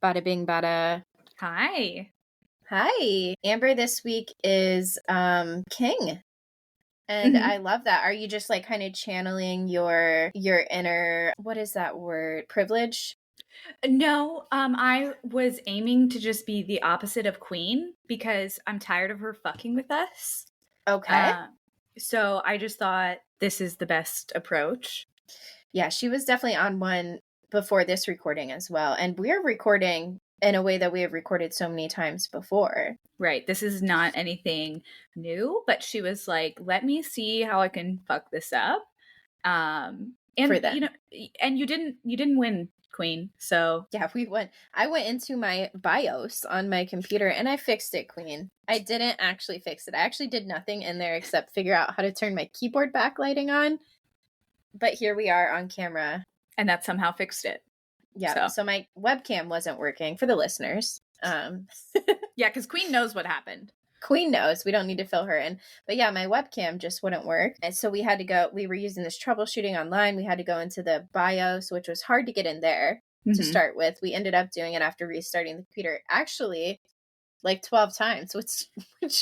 Bada bing bada. Hi. Hi. Amber this week is king. And I love that. Are you just like kind of channeling your inner, what is that word? Privilege? No, I was aiming to just be the opposite of Queen because I'm tired of her fucking with us. Okay. So I just thought this is the best approach. Yeah, she was definitely on one before this recording as well. And we're recording in a way that we have recorded so many times before. Right. This is not anything new, but she was like, let me see how I can fuck this up. And For them. you know, and you didn't win, Queen. So yeah, I went into my BIOS on my computer and I fixed it, Queen. I didn't actually fix it. I actually did nothing in there except figure out how to turn my keyboard backlighting on. But here we are on camera. And that somehow fixed it. Yeah. So my webcam wasn't working for the listeners. Yeah, because Queen knows what happened. Queen knows. We don't need to fill her in. But yeah, my webcam just wouldn't work. And so we were using this troubleshooting online. We had to go into the BIOS, which was hard to get in there to start with. We ended up doing it after restarting the computer. Actually, like 12 times, which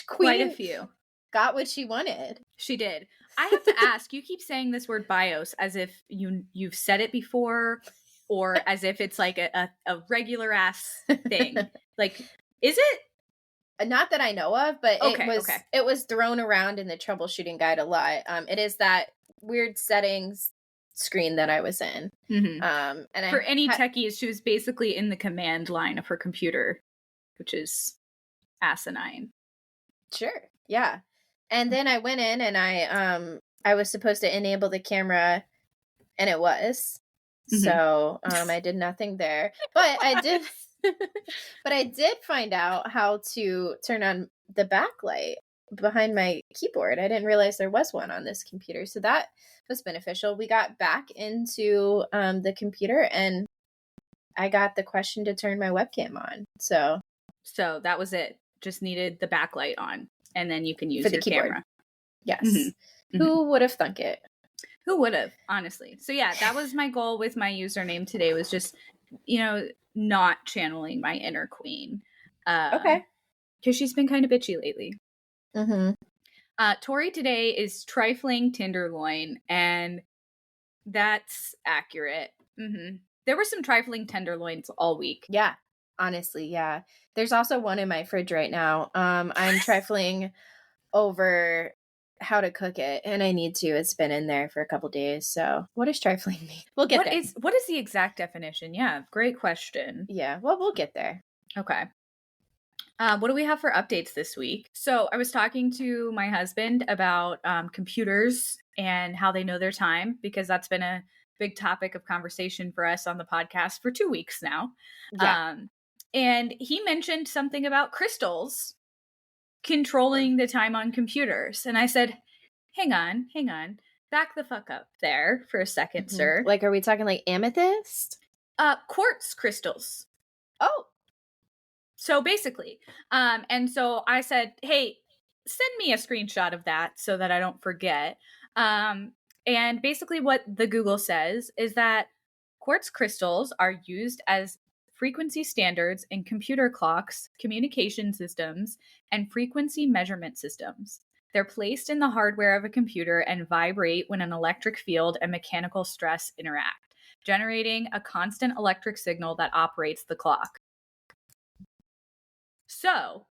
Queen quite a few got what she wanted. She did. I have to ask, you keep saying this word BIOS as if you've said it before or as if it's like a regular ass thing. Like, is it? Not that I know of, but it was thrown around in the troubleshooting guide a lot. It is that weird settings screen that I was in. And for any techies, she was basically in the command line of her computer, which is asinine. Sure. Yeah. And then I went in and I was supposed to enable the camera and it was. So I did nothing there. But I did but I did find out how to turn on the backlight behind my keyboard. I didn't realize there was one on this computer. So that was beneficial. We got back into the computer and I got the question to turn my webcam on. So that was it. Just needed the backlight on and then you can use your keyboard. camera. Yes. Who would have thunk it? Who would have, honestly? So yeah, that was my goal with my username today, was just, not channeling my inner Queen. Okay. Because she's been kind of bitchy lately. Tori today is trifling tenderloin, and that's accurate. There were some trifling tenderloins all week. Yeah, honestly, yeah. There's also one in my fridge right now. I'm trifling over how to cook it, and I need to. It's been in there for a couple days. So what does trifling mean? We'll get there. What is the exact definition? Yeah, great question. Yeah, well, we'll get there. Okay. What do we have for updates this week? So I was talking to my husband about computers and how they know their time, because that's been a big topic of conversation for us on the podcast for 2 weeks now. Yeah. And he mentioned something about crystals controlling the time on computers. And I said, hang on, back the fuck up there for a second, sir. Like, are we talking like amethyst? Quartz crystals. Oh. So basically, and so I said, hey, send me a screenshot of that so that I don't forget. And basically what the Google says is that quartz crystals are used as frequency standards in computer clocks, communication systems, and frequency measurement systems. They're placed in the hardware of a computer and vibrate when an electric field and mechanical stress interact, generating a constant electric signal that operates the clock. So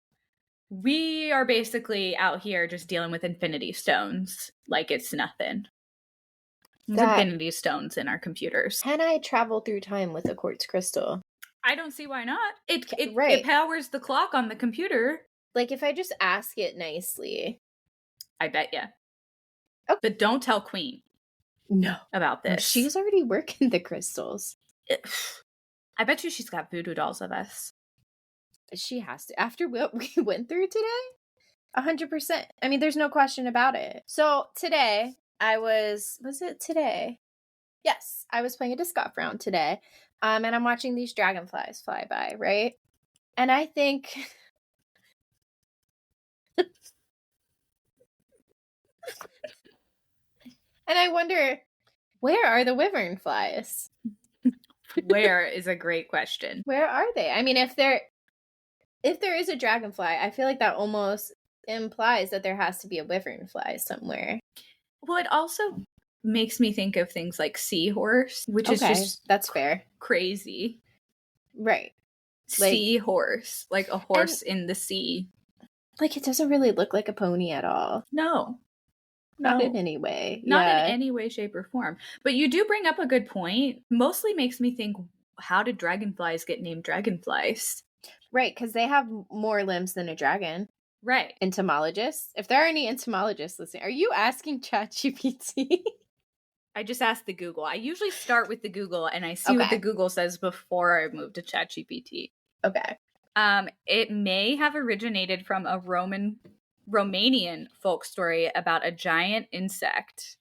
we are basically out here just dealing with infinity stones like it's nothing. There's infinity stones in our computers. Can I travel through time with a quartz crystal? I don't see why not. It powers the clock on the computer. Like, if I just ask it nicely. I bet you. Okay. But don't tell Queen. No. About this. She's already working the crystals. I bet you she's got voodoo dolls of us. She has to. After what we went through today? 100%. I mean, there's no question about it. So today, was it today? Yes, I was playing a disc golf round today. And I'm watching these dragonflies fly by, right? And I think... and I wonder, where are the wyvern flies? Where is a great question. Where are they? I mean, if there is a dragonfly, I feel like that almost implies that there has to be a wyvern fly somewhere. Well, it also makes me think of things like seahorse, which is just that's fair. Crazy. Right. Seahorse, like a horse in the sea. Like, it doesn't really look like a pony at all. No. Not in any way. Not in any way, shape, or form. But you do bring up a good point. Mostly makes me think, how did dragonflies get named dragonflies? Right, because they have more limbs than a dragon. Right. Entomologists. If there are any entomologists listening, are you asking ChatGPT? I just asked the Google. I usually start with the Google and I see what the Google says before I move to ChatGPT. Okay. It may have originated from a Romanian folk story about a giant insect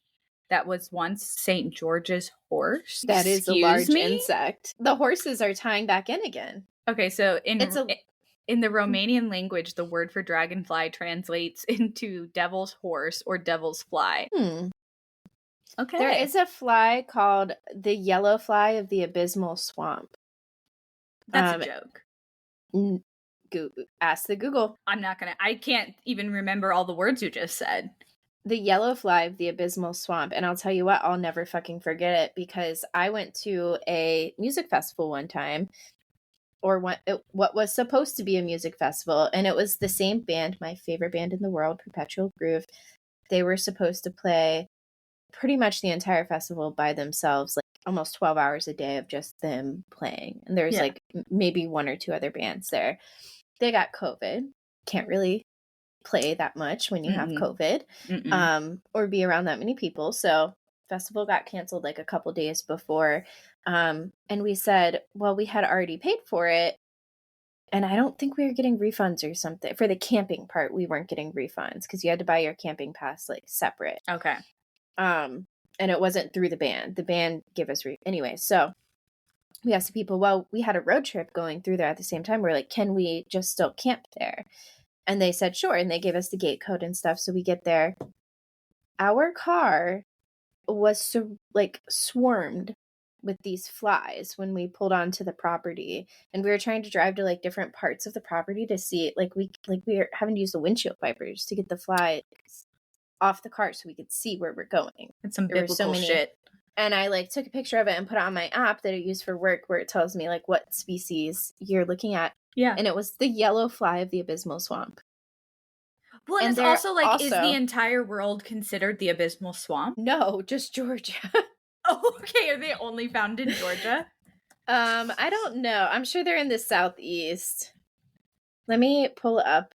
that was once St. George's horse. That is a large insect. The horses are tying back in again. Okay, so in the Romanian language, the word for dragonfly translates into devil's horse or devil's fly. Okay. There is a fly called the yellow fly of the abysmal swamp. That's a joke. Ask the Google. I can't even remember all the words you just said. The yellow fly of the abysmal swamp. And I'll tell you what, I'll never fucking forget it, because I went to a music festival one time, or what was supposed to be a music festival, and it was the same band, my favorite band in the world, Perpetual Groove. They were supposed to play pretty much the entire festival by themselves, like almost 12 hours a day of just them playing. And there's like maybe one or two other bands there. They got COVID. Can't really play that much when you have COVID, or be around that many people. So festival got canceled like a couple days before. And we said, well, we had already paid for it, and I don't think we were getting refunds or something. For the camping part, we weren't getting refunds because you had to buy your camping pass like separate. Okay. And it wasn't through the band. The band gave us anyway. So we asked the people, well, we had a road trip going through there at the same time. We're like, can we just still camp there? And they said, sure. And they gave us the gate code and stuff. So we get there. Our car was swarmed with these flies when we pulled onto the property, and we were trying to drive to like different parts of the property to see, we were having to use the windshield wipers to get the flies off the car so we could see where we're going. It's some biblical shit. And I like took a picture of it and put it on my app that I use for work, where it tells me like what species you're looking at. Yeah. And it was the yellow fly of the abysmal swamp. Well, and it's also like, is the entire world considered the abysmal swamp? No, just Georgia. Oh, okay. Are they only found in Georgia? I don't know. I'm sure they're in the southeast. Let me pull up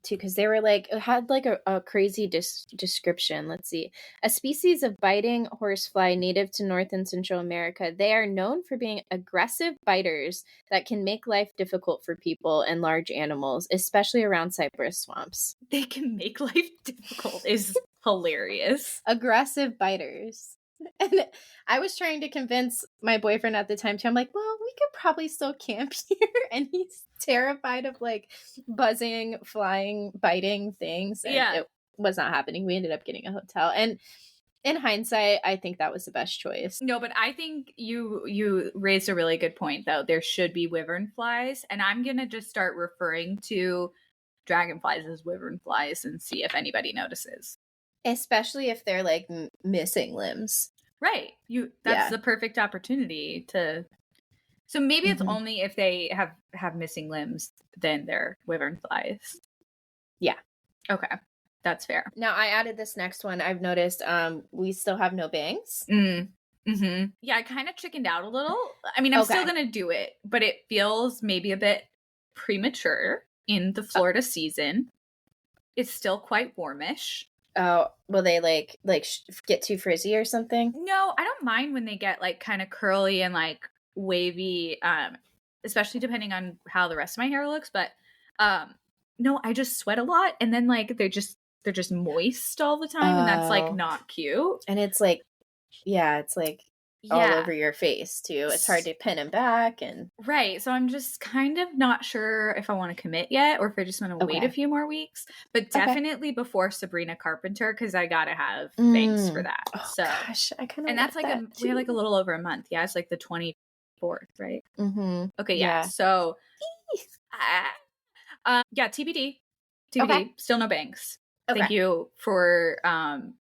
too, because they were like, it had like a crazy description. Let's see. A species of biting horsefly native to North and Central America. They are known for being aggressive biters that can make life difficult for people and large animals, especially around cypress swamps. They can make life difficult is hilarious. Aggressive biters. And I was trying to convince my boyfriend at the time too. I'm like, well, we could probably still camp here. And he's terrified of like buzzing, flying, biting things. And it was not happening. We ended up getting a hotel. And in hindsight, I think that was the best choice. No, but I think you raised a really good point, though. There should be wyvern flies. And I'm going to just start referring to dragonflies as wyvern flies and see if anybody notices. Especially if they're like missing limbs. Right. That's the perfect opportunity to. So maybe it's only if they have missing limbs, then they're wyvern flies. Yeah. Okay. That's fair. Now I added this next one. I've noticed we still have no bangs. Mm-hmm. Yeah, I kind of chickened out a little. I mean, I'm still going to do it, but it feels maybe a bit premature in the Florida season. It's still quite warmish. Oh, will they like get too frizzy or something? No, I don't mind when they get like kind of curly and like wavy, especially depending on how the rest of my hair looks. But no, I just sweat a lot, and then like they're just moist all the time, and that's like not cute. And it's like, it's like all over your face too. It's hard to pin them back, and right. So I'm just kind of not sure if I want to commit yet, or if I just want to wait a few more weeks. But definitely before Sabrina Carpenter, because I gotta have bangs for that. Oh, gosh, I kind of. And that's like we have like a little over a month. Yeah, it's like the 4th, right? Mm-hmm. Okay, yeah. So, yeah, TBD. Okay. Still no bangs. Okay. Thank you for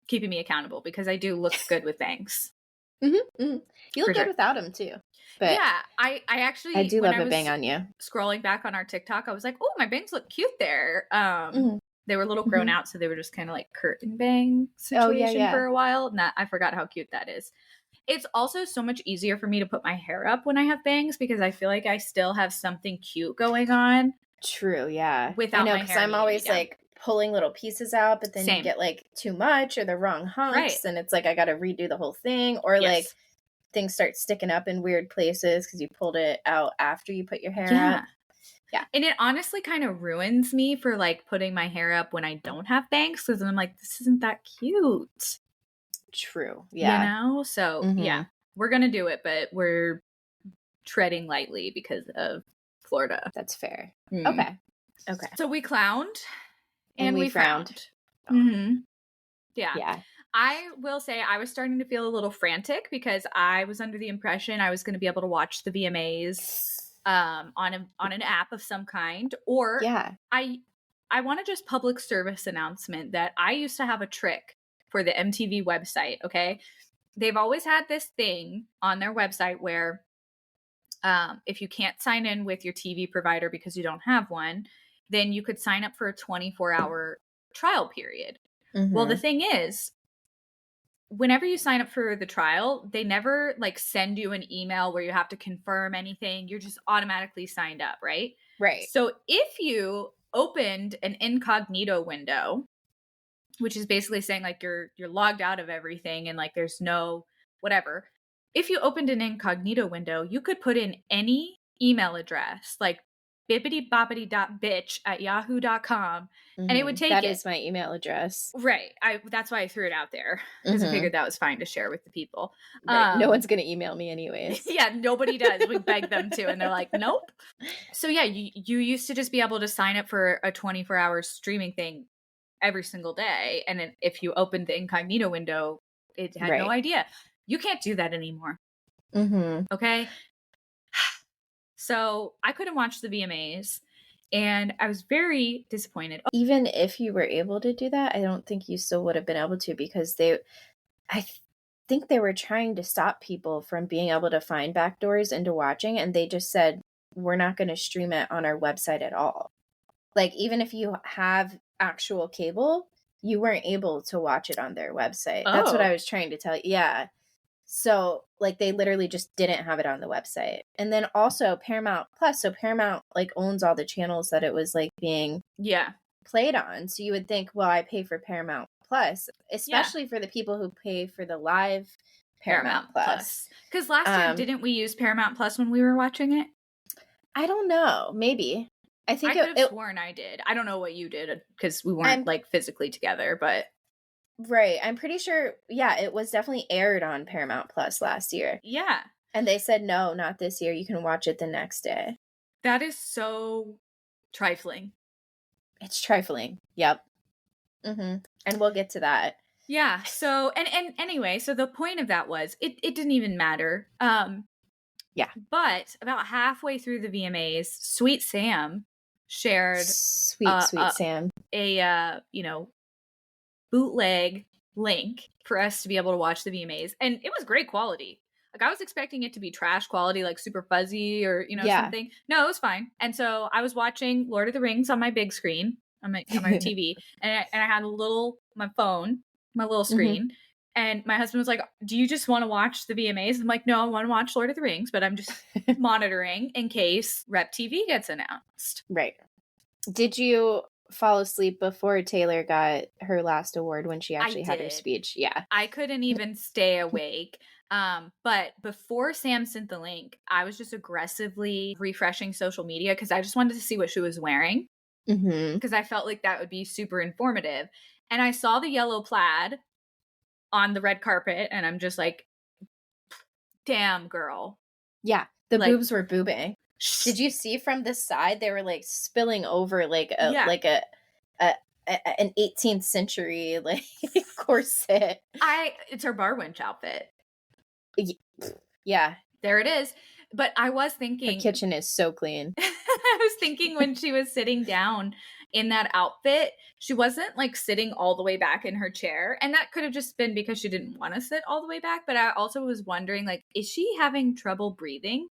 keeping me accountable because I do look good with bangs. Mm-hmm. Mm-hmm. You look good without them too. But yeah, I actually, I do when love I a was bang on you. scrolling back on our TikTok, I was like, oh, my bangs look cute there. They were a little grown out, so they were just kind of like curtain bang situation for a while. And I forgot how cute that is. It's also so much easier for me to put my hair up when I have bangs because I feel like I still have something cute going on. True, yeah. Without I know, my because hair I'm needing to be always done. like pulling little pieces out, but then Same. you get like too much or the wrong hunks, Right. and it's like I got to redo the whole thing, or like things start sticking up in weird places because you pulled it out after you put your hair up. Yeah. And it honestly kind of ruins me for like putting my hair up when I don't have bangs because I'm like, this isn't that cute. True. Yeah. You know? So yeah, we're going to do it, but we're treading lightly because of Florida. That's fair. Okay. So we clowned and we frowned. Yeah. I will say I was starting to feel a little frantic because I was under the impression I was going to be able to watch the VMAs on an app of some kind, or I want to just public service announcement that I used to have a trick for the MTV website. Okay, they've always had this thing on their website where if you can't sign in with your TV provider because you don't have one, then you could sign up for a 24-hour trial period. Well, the thing is, whenever you sign up for the trial, they never like send you an email where you have to confirm anything. You're just automatically signed up, right? Right. So if you opened an incognito window, which is basically saying like you're logged out of everything and like there's no whatever. If you opened an incognito window, you could put in any email address like bippity-boppity.bitch@yahoo.com and it would take That is my email address. Right. That's why I threw it out there because I figured that was fine to share with the people. Right. No one's going to email me anyways. Yeah, nobody does. We beg them to, and they're like, nope. So yeah, you used to just be able to sign up for a 24-hour streaming thing every single day. And then if you opened the incognito window, it had no idea. You can't do that anymore. Okay. So I couldn't watch the VMAs. And I was very disappointed. Even if you were able to do that, I don't think you still would have been able to because I think they were trying to stop people from being able to find backdoors into watching. And they just said, we're not going to stream it on our website at all. Like, even if you have actual cable, you weren't able to watch it on their website. That's what I was trying to tell you. Yeah. So, like, they literally just didn't have it on the website. And then also Paramount Plus. So Paramount, like, owns all the channels that it was, like, being played on. So you would think, well, I pay for Paramount Plus, especially for the people who pay for the live Paramount Plus. Because last year, didn't we use Paramount Plus when we were watching it? I don't know. Maybe. I think I could have sworn I did. I don't know what you did because we weren't, like, physically together, but... Right. I'm pretty sure, it was definitely aired on Paramount Plus last year. Yeah. And they said, no, not this year. You can watch it the next day. That is so trifling. It's trifling. Yep. And we'll get to that. Yeah. So, and anyway, so the point of that was, it didn't even matter. But about halfway through the VMAs, Sweet Sam shared... Sweet Sam. A, bootleg link for us to be able to watch the VMAs, and it was great quality. Like, I was expecting it to be trash quality, like super fuzzy or something. No, it was fine. And so I was watching Lord of the Rings on my big screen on my TV, and I had my phone, my little screen, and my husband was like, "Do you just want to watch the VMAs?" I'm like, "No, I want to watch Lord of the Rings, but I'm just monitoring in case Rep TV gets announced." Right. Did you fall asleep before Taylor got her last award when she actually had her speech? Yeah. I couldn't even stay awake. But before Sam sent the link, I was just aggressively refreshing social media because I just wanted to see what she was wearing. Because I felt like that would be super informative. And I saw the yellow plaid on the red carpet, and I'm just like, damn, girl. Yeah. The boobs were boobing. Did you see from the side they were like spilling over like an 18th century like corset? It's her bar wench outfit. Yeah. There it is. But I was Her thinking, kitchen is so clean. I was thinking when she was sitting down in that outfit, she wasn't like sitting all the way back in her chair. And that could have just been because she didn't want to sit all the way back. But I also was wondering, like, is she having trouble breathing?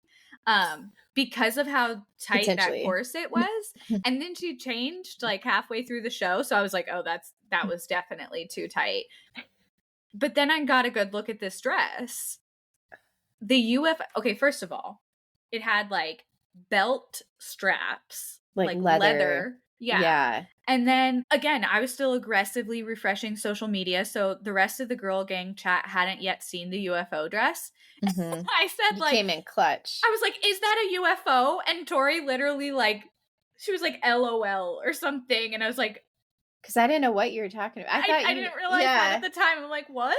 Because of how tight that Potentially. corset was. And then she changed like halfway through the show. So I was like, oh, that was definitely too tight. But then I got a good look at this dress. Okay, first of all, it had like belt straps, Like like leather. Yeah. And then again, I was still aggressively refreshing social media, so the rest of the girl gang chat hadn't yet seen the UFO dress. Mm-hmm. I said, You like, came in clutch. I was like, is that a UFO? And Tori literally, like, she was like, LOL or something. And I was like, because I didn't know what you were talking about. I didn't realize that at the time. I'm like, what?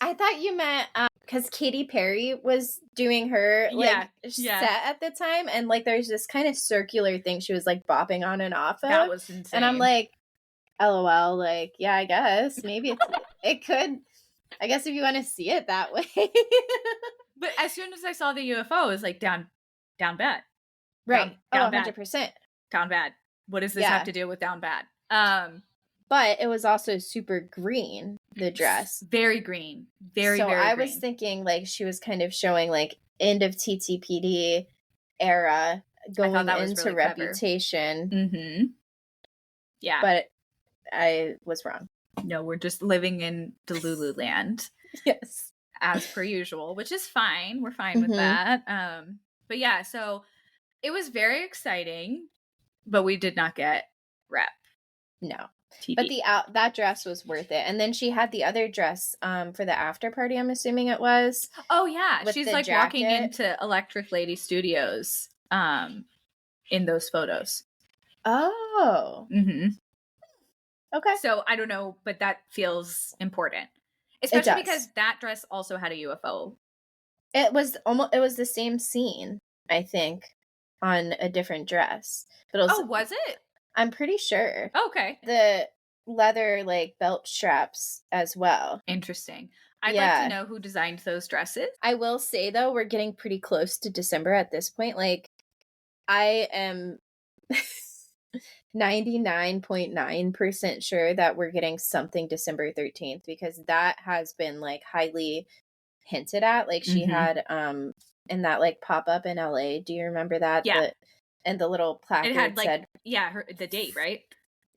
I thought you meant because Katy Perry was doing her like set at the time, and like there's this kind of circular thing she was like bopping on and off of. That was insane. And I'm like, LOL, like, yeah, I guess maybe it could. I guess if you want to see it that way. But as soon as I saw the UFO, it was like down bad. Right. Down 100%. Down bad. What does this have to do with down bad? But it was also super green, the dress. Very green. Very, so very I green. was thinking like she was kind of showing like end of TTPD era going into really Reputation. Mm-hmm. Yeah. But I was wrong. No, we're just living in Delulu land. Yes. As per usual, which is fine. We're fine with that. But yeah, so it was very exciting, but we did not get rep. No. TV. But that dress was worth it. And then she had the other dress for the after party, I'm assuming it was. Oh yeah, she's like jacket. walking into Electric Lady Studios in those photos. Oh. Mm-hmm. Okay. So I don't know, but that feels important. Especially because that dress also had a UFO. It was the same scene, I think, on a different dress. But was it? I'm pretty sure. Okay. The leather like belt straps as well. Interesting. I'd like to know who designed those dresses. I will say though, we're getting pretty close to December at this point. Like I am 99.9% sure that we're getting something December 13th because that has been like highly hinted at. Like she had in that like pop-up in LA. Do you remember that? Yeah. And the little placard it had, like, said the date, right?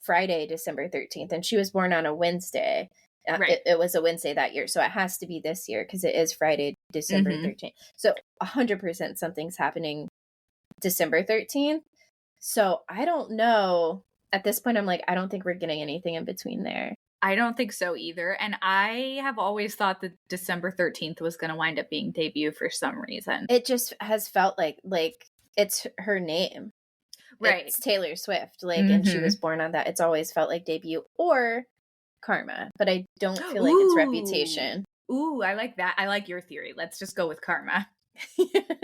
Friday, December 13th. And she was born on a Wednesday. Right. It was a Wednesday that year. So it has to be this year because it is Friday, December 13th. So 100% something's happening December 13th. So I don't know. At this point, I'm like, I don't think we're getting anything in between there. I don't think so either. And I have always thought that December 13th was going to wind up being debut for some reason. It just has felt like it's her name. Right. It's Taylor Swift. Like, and she was born on that. It's always felt like debut or Karma. But I don't feel like it's Reputation. Ooh, I like that. I like your theory. Let's just go with Karma.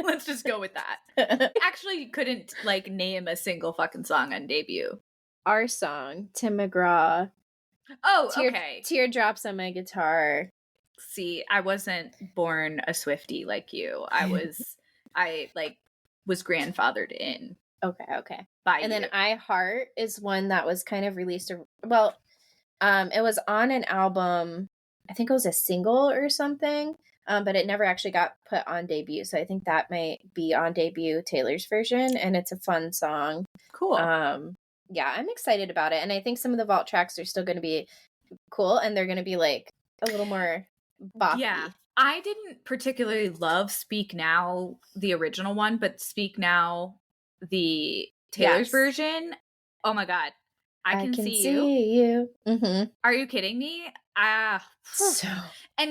Let's just go with that. Actually, you couldn't like name a single fucking song on debut. Our song, Tim McGraw. Oh, okay. Teardrops on My Guitar. See, I wasn't born a Swiftie like you. I was grandfathered in. Okay. And then I Heart is one that was kind of released. It was on an album. I think it was a single or something. But it never actually got put on debut. So I think that might be on debut, Taylor's version. And it's a fun song. Cool. Yeah, I'm excited about it. And I think some of the vault tracks are still going to be cool. And they're going to be like a little more boppy. Yeah. I didn't particularly love Speak Now, the original one, but Speak Now, the Taylor's version. Oh my God. I can see you. Mm-hmm. Are you kidding me? And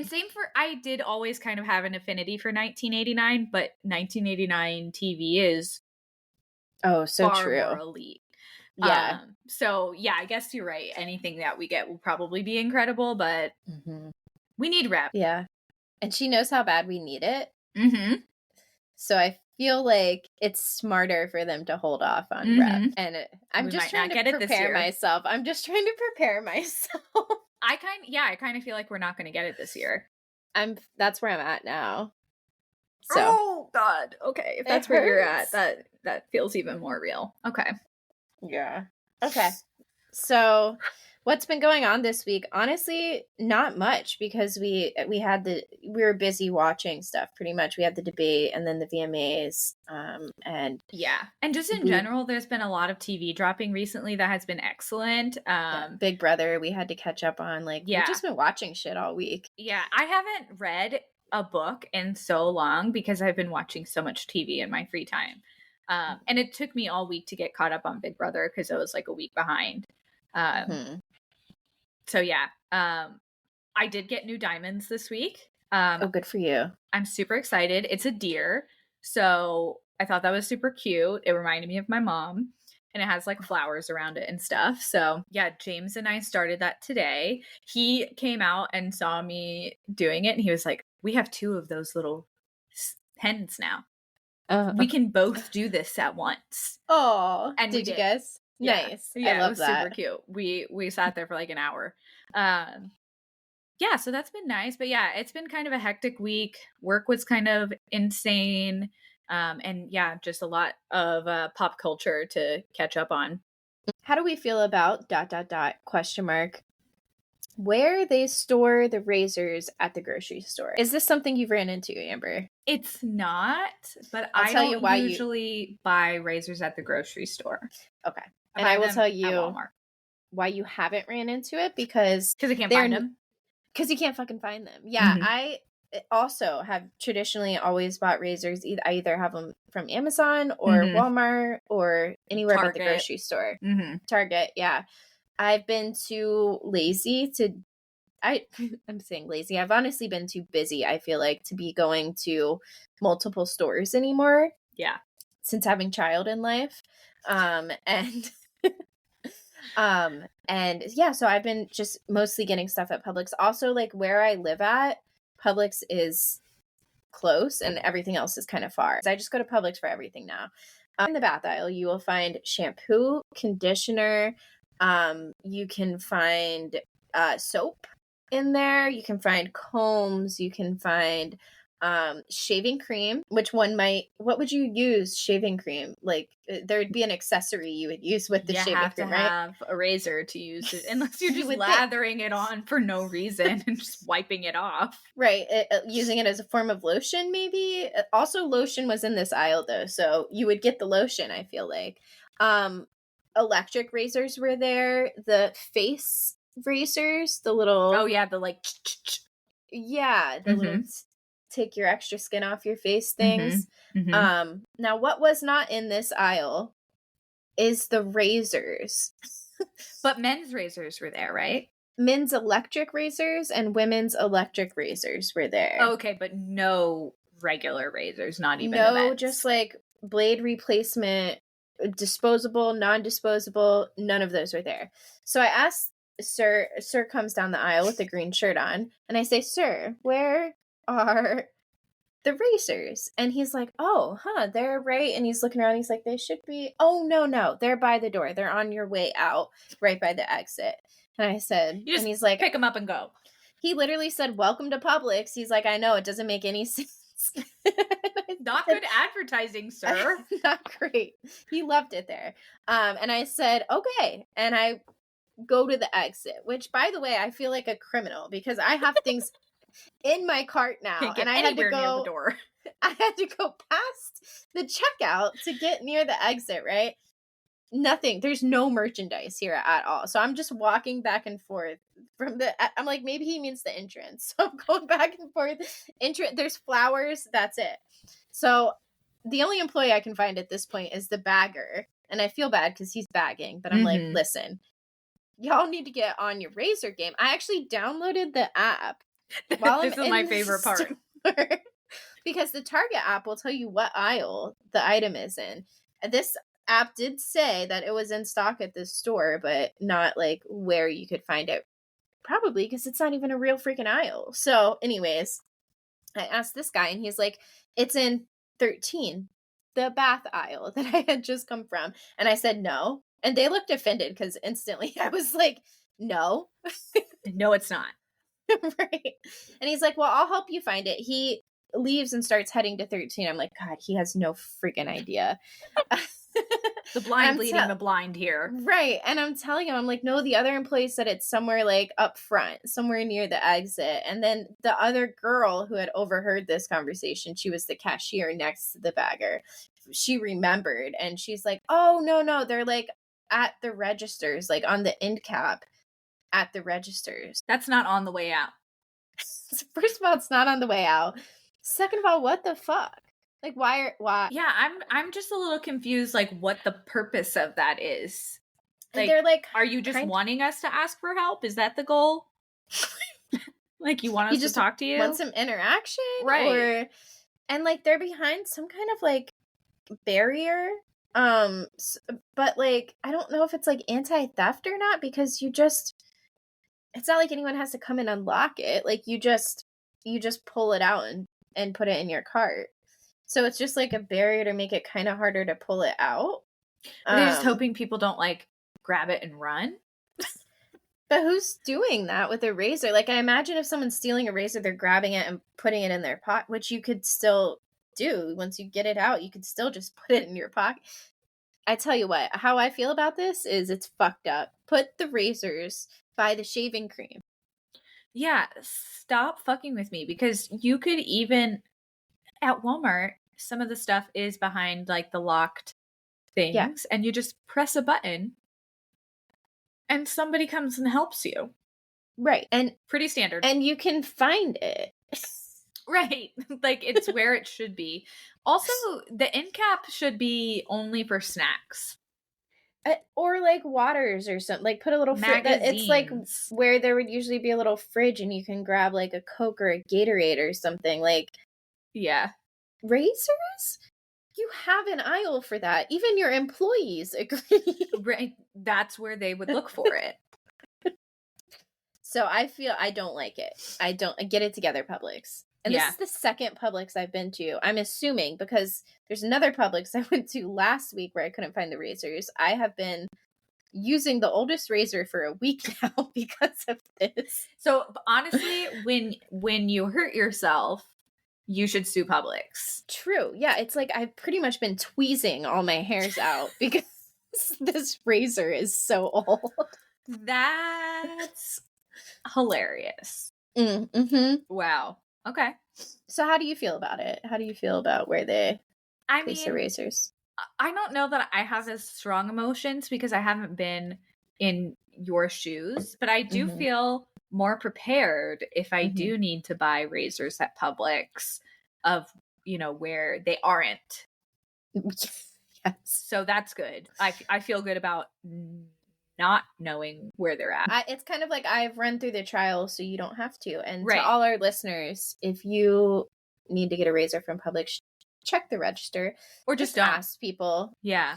same for, I did always kind of have an affinity for 1989, but 1989 TV is so far true. More elite. Yeah. So yeah, I guess you're right. Anything that we get will probably be incredible, but we need rep. Yeah. And she knows how bad we need it. Mm-hmm. So I feel like it's smarter for them to hold off on rep. And I'm just trying to prepare myself. I'm just trying to prepare myself. I kind of feel like we're not going to get it this year. That's where I'm at now. So oh God. Okay. If that's where you're at, that feels even more real. Okay. Yeah. Okay. So what's been going on this week? Honestly, not much, because we were busy watching stuff pretty much. We had the debate and then the VMAs. And yeah. And just in general, there's been a lot of TV dropping recently that has been excellent. Big Brother, we had to catch up on. We've just been watching shit all week. Yeah. I haven't read a book in so long because I've been watching so much TV in my free time. And it took me all week to get caught up on Big Brother because I was like a week behind. So yeah, I did get new diamonds this week. Oh, good for you. I'm super excited. It's a deer. So I thought that was super cute. It reminded me of my mom, and it has like flowers around it and stuff. So yeah, James and I started that today. He came out and saw me doing it, and he was like, we have 2 of those little pens now. We can both do this at once. Oh, and did you guys? Yeah. Nice. Yeah, I love it was that. super cute. We sat there for like an hour. Yeah, so that's been nice. But yeah, it's been kind of a hectic week. Work was kind of insane. And yeah, just a lot of pop culture to catch up on. How do we feel about ... where they store the razors at the grocery store? Is this something you've ran into, Amber? It's not, but I don't usually buy razors at the grocery store. Okay. And I will tell you why you haven't ran into it, because I can't find them. Because you can't fucking find them. Yeah, I also have traditionally always bought razors. I either have them from Amazon or Walmart or anywhere but the grocery store. Target, yeah. I've been too lazy to... I'm saying lazy. I've honestly been too busy, I feel like, to be going to multiple stores anymore. Yeah. Since having child in life. And yeah, so I've been just mostly getting stuff at Publix. Also, like, where I live at, Publix is close and everything else is kind of far. So I just go to Publix for everything now. In the bath aisle, you will find shampoo, conditioner. You can find soap in there. You can find combs. You can find shaving cream. What would you use shaving cream? Like, there'd be an accessory you would use with the shaving cream, right? You have a razor to use it, unless you're just lathering it on for no reason and just wiping it off. Right. Using it as a form of lotion, maybe. Also, lotion was in this aisle, though, so you would get the lotion, I feel like. Electric razors were there. The face razors, the little... Oh, yeah, the like... Yeah, the little... take your extra skin off your face things. Now, what was not in this aisle is the razors. But men's razors were there, right? Men's electric razors and women's electric razors were there. Oh, okay, but no regular razors, not even the men's. Just like blade replacement, disposable, non-disposable, none of those were there. So I asked Sir comes down the aisle with the green shirt on, and I say, "Sir, where are the razors?" And he's like, "Oh, they're right." And he's looking around, he's like, "They should be..." "Oh, no, they're by the door. They're on your way out, right by the exit." And I said, and he's like, pick them up and go. He literally said, "Welcome to Publix." He's like, "I know, it doesn't make any sense." Not good advertising, sir. Not great. He loved it there. And I said, "Okay." And I go to the exit, which, by the way, I feel like a criminal because I have things in my cart now, and I had to go near the door. I had to go past the checkout to get near the exit, right? Nothing. There's no merchandise here at all. So I'm just walking back and forth I'm like, maybe he means the entrance. So I'm going back and forth. There's flowers. That's it. So the only employee I can find at this point is the bagger. And I feel bad because he's bagging, but I'm like, listen, y'all need to get on your razor game. I actually downloaded the app. This is my favorite part. Because the Target app will tell you what aisle the item is in. This app did say that it was in stock at this store, but not like where you could find it. Probably because it's not even a real freaking aisle. So anyways, I asked this guy and he's like, "It's in 13, the bath aisle that I had just come from." And I said, "No." And they looked offended because instantly I was like, "No." No, it's not. Right. And he's like, "Well, I'll help you find it." He leaves and starts heading to 13. I'm like, God, he has no freaking idea. The blind leading the blind here. Right. And I'm telling him, I'm like, no, the other employee said it's somewhere like up front, somewhere near the exit. And then the other girl who had overheard this conversation, she was the cashier next to the bagger. She remembered and she's like, oh, no, they're like at the registers, like on the end cap at the registers. That's not on the way out. First of all, it's not on the way out. Second of all, what the fuck? Like, why? Yeah, I'm just a little confused, like, what the purpose of that is. Like, they're like, are you just wanting us to ask for help? Is that the goal? Like, you want us to talk to you? Want some interaction? Right. And, like, they're behind some kind of, like, barrier. But, like, I don't know if it's, like, anti-theft or not, because it's not like anyone has to come and unlock it. Like, you just pull it out and put it in your cart. So it's just like a barrier to make it kind of harder to pull it out. They're just hoping people don't like grab it and run. But who's doing that with a razor? Like, I imagine if someone's stealing a razor, they're grabbing it and putting it in their pocket, which you could still do. Once you get it out, you could still just put it in your pocket. I tell you what, how I feel about this is it's fucked up. Put the razors by the shaving cream. Yeah, stop fucking with me, because you could even at Walmart, some of the stuff is behind like the locked things, and you just press a button and somebody comes and helps you. Right. And pretty standard. And you can find it. Right. Like, it's where it should be. Also, the end cap should be only for snacks. Or like waters or something. Like, put a little it's like where there would usually be a little fridge and you can grab like a Coke or a Gatorade or something. Like, yeah. Razors? You have an aisle for that. Even your employees agree. Right. That's where they would look for it. So I don't like it. Get it together, Publix. And this is the second Publix I've been to. I'm assuming, because there's another Publix I went to last week where I couldn't find the razors. I have been using the oldest razor for a week now because of this. So honestly, when you hurt yourself, you should sue Publix. True. Yeah, it's like I've pretty much been tweezing all my hairs out because this razor is so old. That's hilarious. Mm-hmm. Wow. Okay. So how do you feel about it? How do you feel about where they place the razors? I don't know that I have as strong emotions because I haven't been in your shoes, but I do feel more prepared if I do need to buy razors at Publix of, where they aren't. Yes. So that's good. I feel good about not knowing where they're at. It's kind of like I've run through the trial so you don't have to. And to all our listeners, if you need to get a razor from Publix, check the register. Or just ask people. Yeah.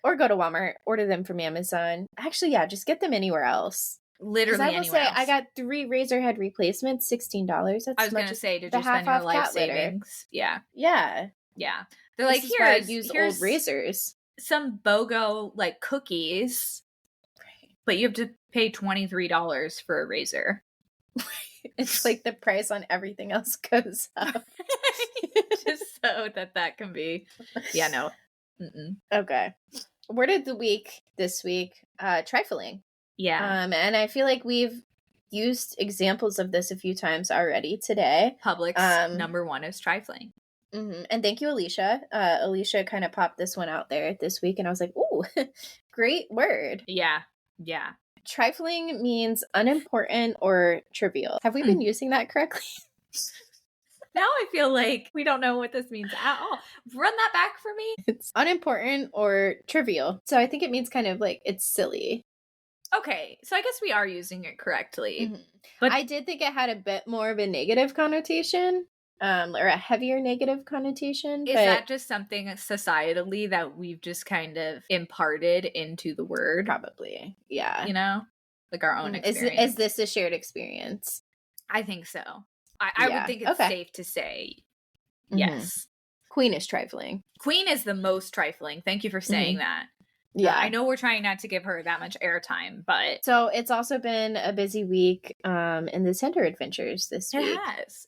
Or go to Walmart, order them from Amazon. Actually, yeah, just get them anywhere else. Literally anywhere else. I will say, I got 3 razor head replacements, $16. That's I was going to say, did you spend your life savings? Yeah. Yeah. Yeah. They're like, here's old razors. Some BOGO, like, cookies. But you have to pay $23 for a razor. It's like the price on everything else goes up. Just so that can be. Yeah, no. Mm-mm. Okay. Word of the week this week, trifling. Yeah. And I feel like we've used examples of this a few times already today. Publix number 1 is trifling. And thank you, Alicia. Alicia kind of popped this one out there this week, and I was like, ooh, great word. Yeah. Yeah. Trifling means unimportant or trivial. Have we been using that correctly? Now I feel like we don't know what this means at all. Run that back for me. It's unimportant or trivial. So I think it means kind of like it's silly. Okay. So I guess we are using it correctly. But I did think it had a bit more of a negative connotation. Or a heavier negative connotation. Is that just something societally that we've just kind of imparted into the word? Probably. Yeah. Like our own experience. Is this a shared experience? I think so. I would think it's safe to say yes. Queen is trifling. Queen is the most trifling. Thank you for saying that. Yeah. I know we're trying not to give her that much airtime, but so it's also been a busy week in the Tinder adventures this week.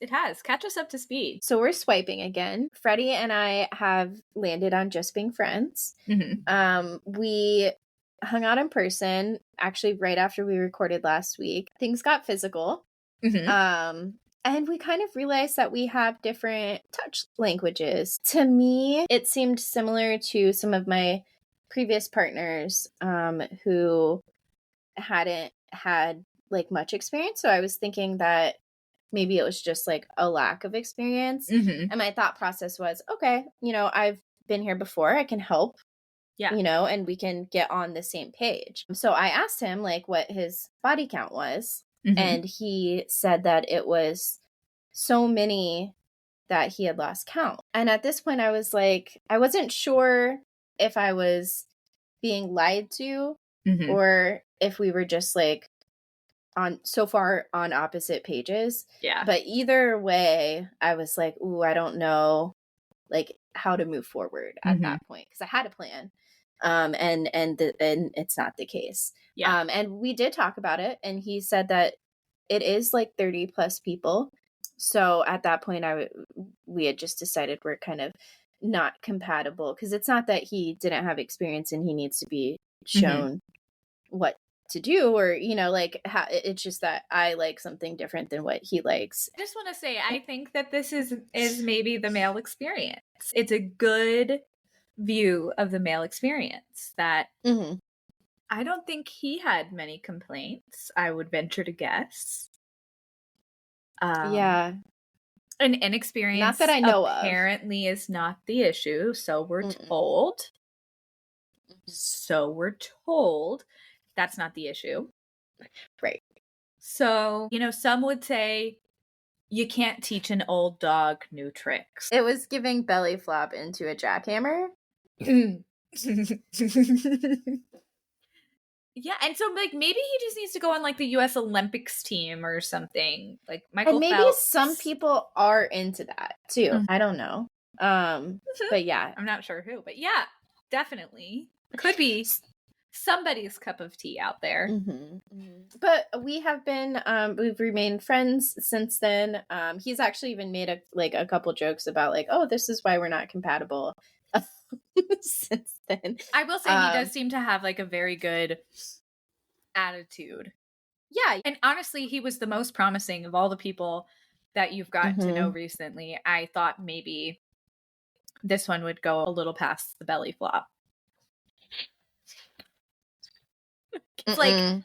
It has. Catch us up to speed. So we're swiping again. Freddie and I have landed on just being friends. We hung out in person actually right after we recorded last week. Things got physical. And we kind of realized that we have different touch languages. To me, it seemed similar to some of my previous partners who hadn't had like much experience. So I was thinking that maybe it was just like a lack of experience. And my thought process was, okay, I've been here before. I can help. Yeah. And we can get on the same page. So I asked him like what his body count was. And he said that it was so many that he had lost count. And at this point I was like, I wasn't sure if I was being lied to or if we were just like on so far on opposite pages. Yeah. But either way, I was like, ooh, I don't know like how to move forward at that point because I had a plan. And it's not the case. Yeah. And we did talk about it, and he said that it is like 30 plus people. So at that point, we had just decided we're kind of not compatible because it's not that he didn't have experience and he needs to be shown what to do or like how it's just that I like something different than what he likes. I just want to say I think that this is maybe the male experience. It's a good view of the male experience that I don't think he had many complaints, I would venture to guess. Yeah. An inexperience not that I know apparently is not the issue, so we're told. So we're told that's not the issue. Right. So, some would say you can't teach an old dog new tricks. It was giving belly flop into a jackhammer. Yeah, and so like maybe he just needs to go on like the US Olympics team or something. Like Michael Phelps. And maybe some people are into that too. I don't know. But yeah. I'm not sure who, but yeah, definitely. Could be somebody's cup of tea out there. But we have been we've remained friends since then. He's actually even made a couple jokes about like, oh, this is why we're not compatible. Since then, I will say he does seem to have like a very good attitude. Yeah, and honestly, he was the most promising of all the people that you've gotten to know recently. I thought maybe this one would go a little past the belly flop. It's like, and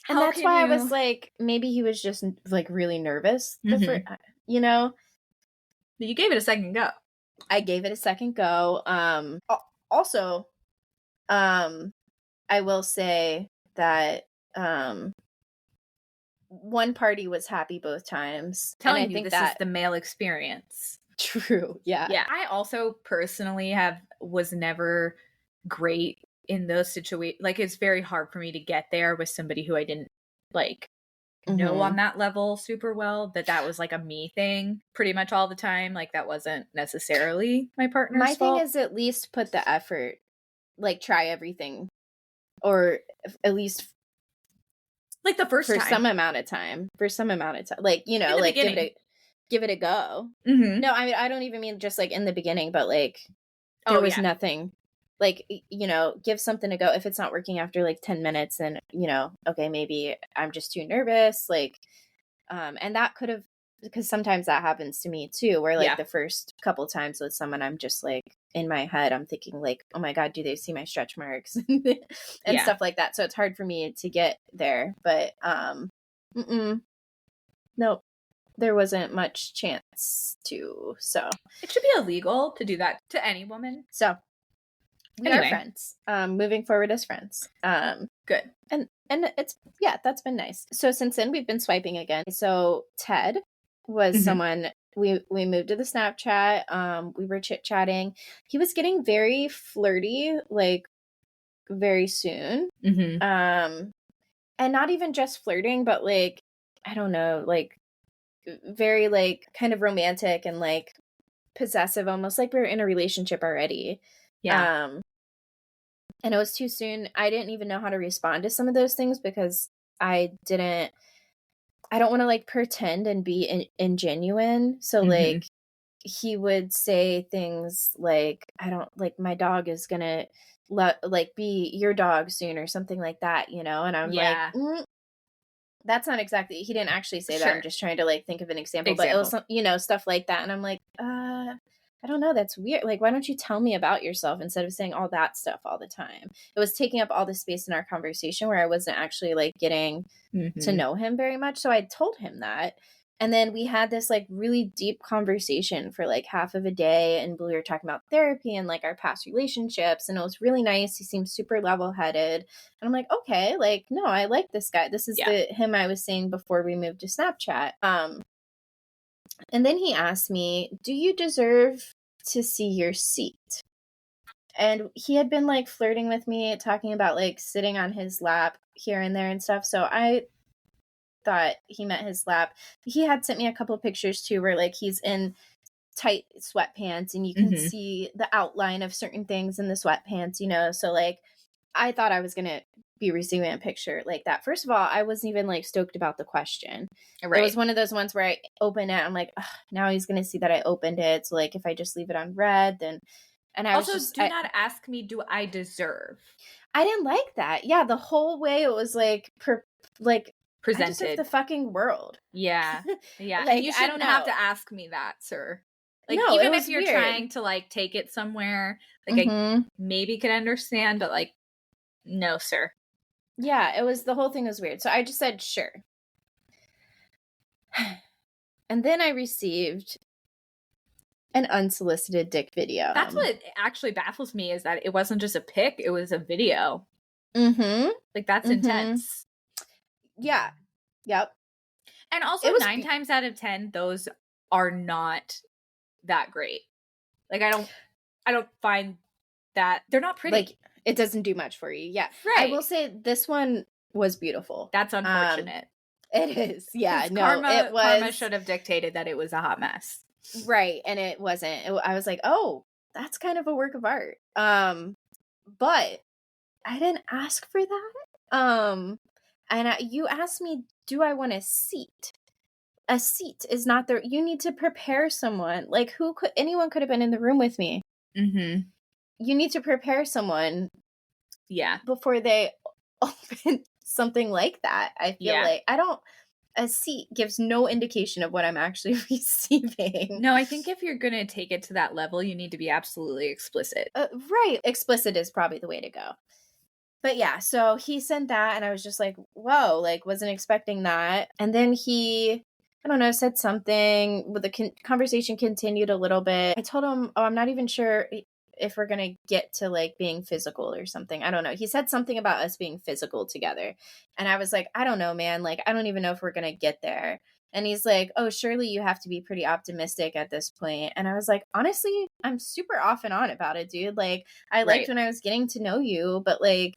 that's why I was like, maybe he was just like really nervous. You gave it a second go. I gave it a second go. Also, I will say that one party was happy both times. I think this is the male experience. True. Yeah. Yeah. I also personally was never great in those situations. Like, it's very hard for me to get there with somebody who I didn't like know on that level super well. That was like a me thing pretty much all the time. Like, that wasn't necessarily my partner's fault. Thing is at least put the effort, like try everything, or at least like the first for time. some amount of time, like like give it a go. No, I mean I don't even mean just like in the beginning, but like there was nothing. Like, give something a go. If it's not working after like 10 minutes, then, okay, maybe I'm just too nervous. Like, and that could have, because sometimes that happens to me too, where like the first couple times with someone, I'm just like in my head, I'm thinking like, oh my God, do they see my stretch marks and stuff like that. So it's hard for me to get there, but, nope. There wasn't much chance to, so. It should be illegal to do that to any woman. So. We are friends. Moving forward as friends. Good. And it's that's been nice. So since then we've been swiping again. So Ted was someone we moved to the Snapchat. We were chit-chatting. He was getting very flirty like very soon. And not even just flirting, but like I don't know, like very like kind of romantic and like possessive, almost like we were in a relationship already. Yeah. And it was too soon. I didn't even know how to respond to some of those things because I don't want to like pretend and be ingenuine. So like he would say things like, I don't like, my dog is gonna like be your dog soon or something like that, you know? And I'm like, that's not exactly, he didn't actually say that. I'm just trying to like think of an example. But it was some, you know, stuff like that. And I'm like, I don't know. That's weird. Like, why don't you tell me about yourself instead of saying all that stuff all the time? It was taking up all the space in our conversation where I wasn't actually like getting to know him very much. So I told him that. And then we had this like really deep conversation for like half of a day. And we were talking about therapy and like our past relationships. And it was really nice. He seemed super level headed. And I'm like, okay, like, no, I like this guy. This is the him I was saying before we moved to Snapchat. And then he asked me, do you deserve to see your seat? And he had been like flirting with me, talking about like sitting on his lap here and there and stuff. So I thought he meant his lap. He had sent me a couple pictures too where like he's in tight sweatpants and you can see the outline of certain things in the sweatpants, you know? So like I thought I was going to be receiving a picture like that. First of all, I wasn't even like stoked about the question. Right. It was one of those ones where I open it, I'm like, now he's going to see that I opened it. So like if I just leave it unread, then, and I also was just, do not ask me, do I deserve? I didn't like that. Yeah. The whole way it was like, presented. I deserve the fucking world. Yeah. Yeah. Like, and you shouldn't have to ask me that, sir. Like, no, even if you're weird. Trying to like take it somewhere, like I maybe could understand, but like, no, sir. Yeah, the whole thing was weird. So I just said, sure. And then I received an unsolicited dick video. That's what actually baffles me, is that it wasn't just a pic, it was a video. Like, that's intense. Yeah. Yep. And also 9 times out of 10, those are not that great. Like, I don't find that they're not pretty. Like, it doesn't do much for you. Yeah. Right. I will say this one was beautiful. That's unfortunate. It is. Yeah. No, karma should have dictated that it was a hot mess. Right. And it wasn't. I was like, oh, that's kind of a work of art. But I didn't ask for that. And you asked me, do I want a seat? A seat is not there. You need to prepare someone. Like, anyone could have been in the room with me. You need to prepare someone. Yeah. Before they open something like that. I feel like a seat gives no indication of what I'm actually receiving. No, I think if you're going to take it to that level, you need to be absolutely explicit. Right. Explicit is probably the way to go. But yeah, so he sent that and I was just like, whoa, like wasn't expecting that. And then he, I don't know, said something. The conversation continued a little bit. I told him, oh, I'm not even sure if we're going to get to like being physical or something. I don't know. He said something about us being physical together. And I was like, I don't know, man. Like, I don't even know if we're going to get there. And he's like, oh, surely you have to be pretty optimistic at this point. And I was like, honestly, I'm super off and on about it, dude. Like, I liked when I was getting to know you, but like,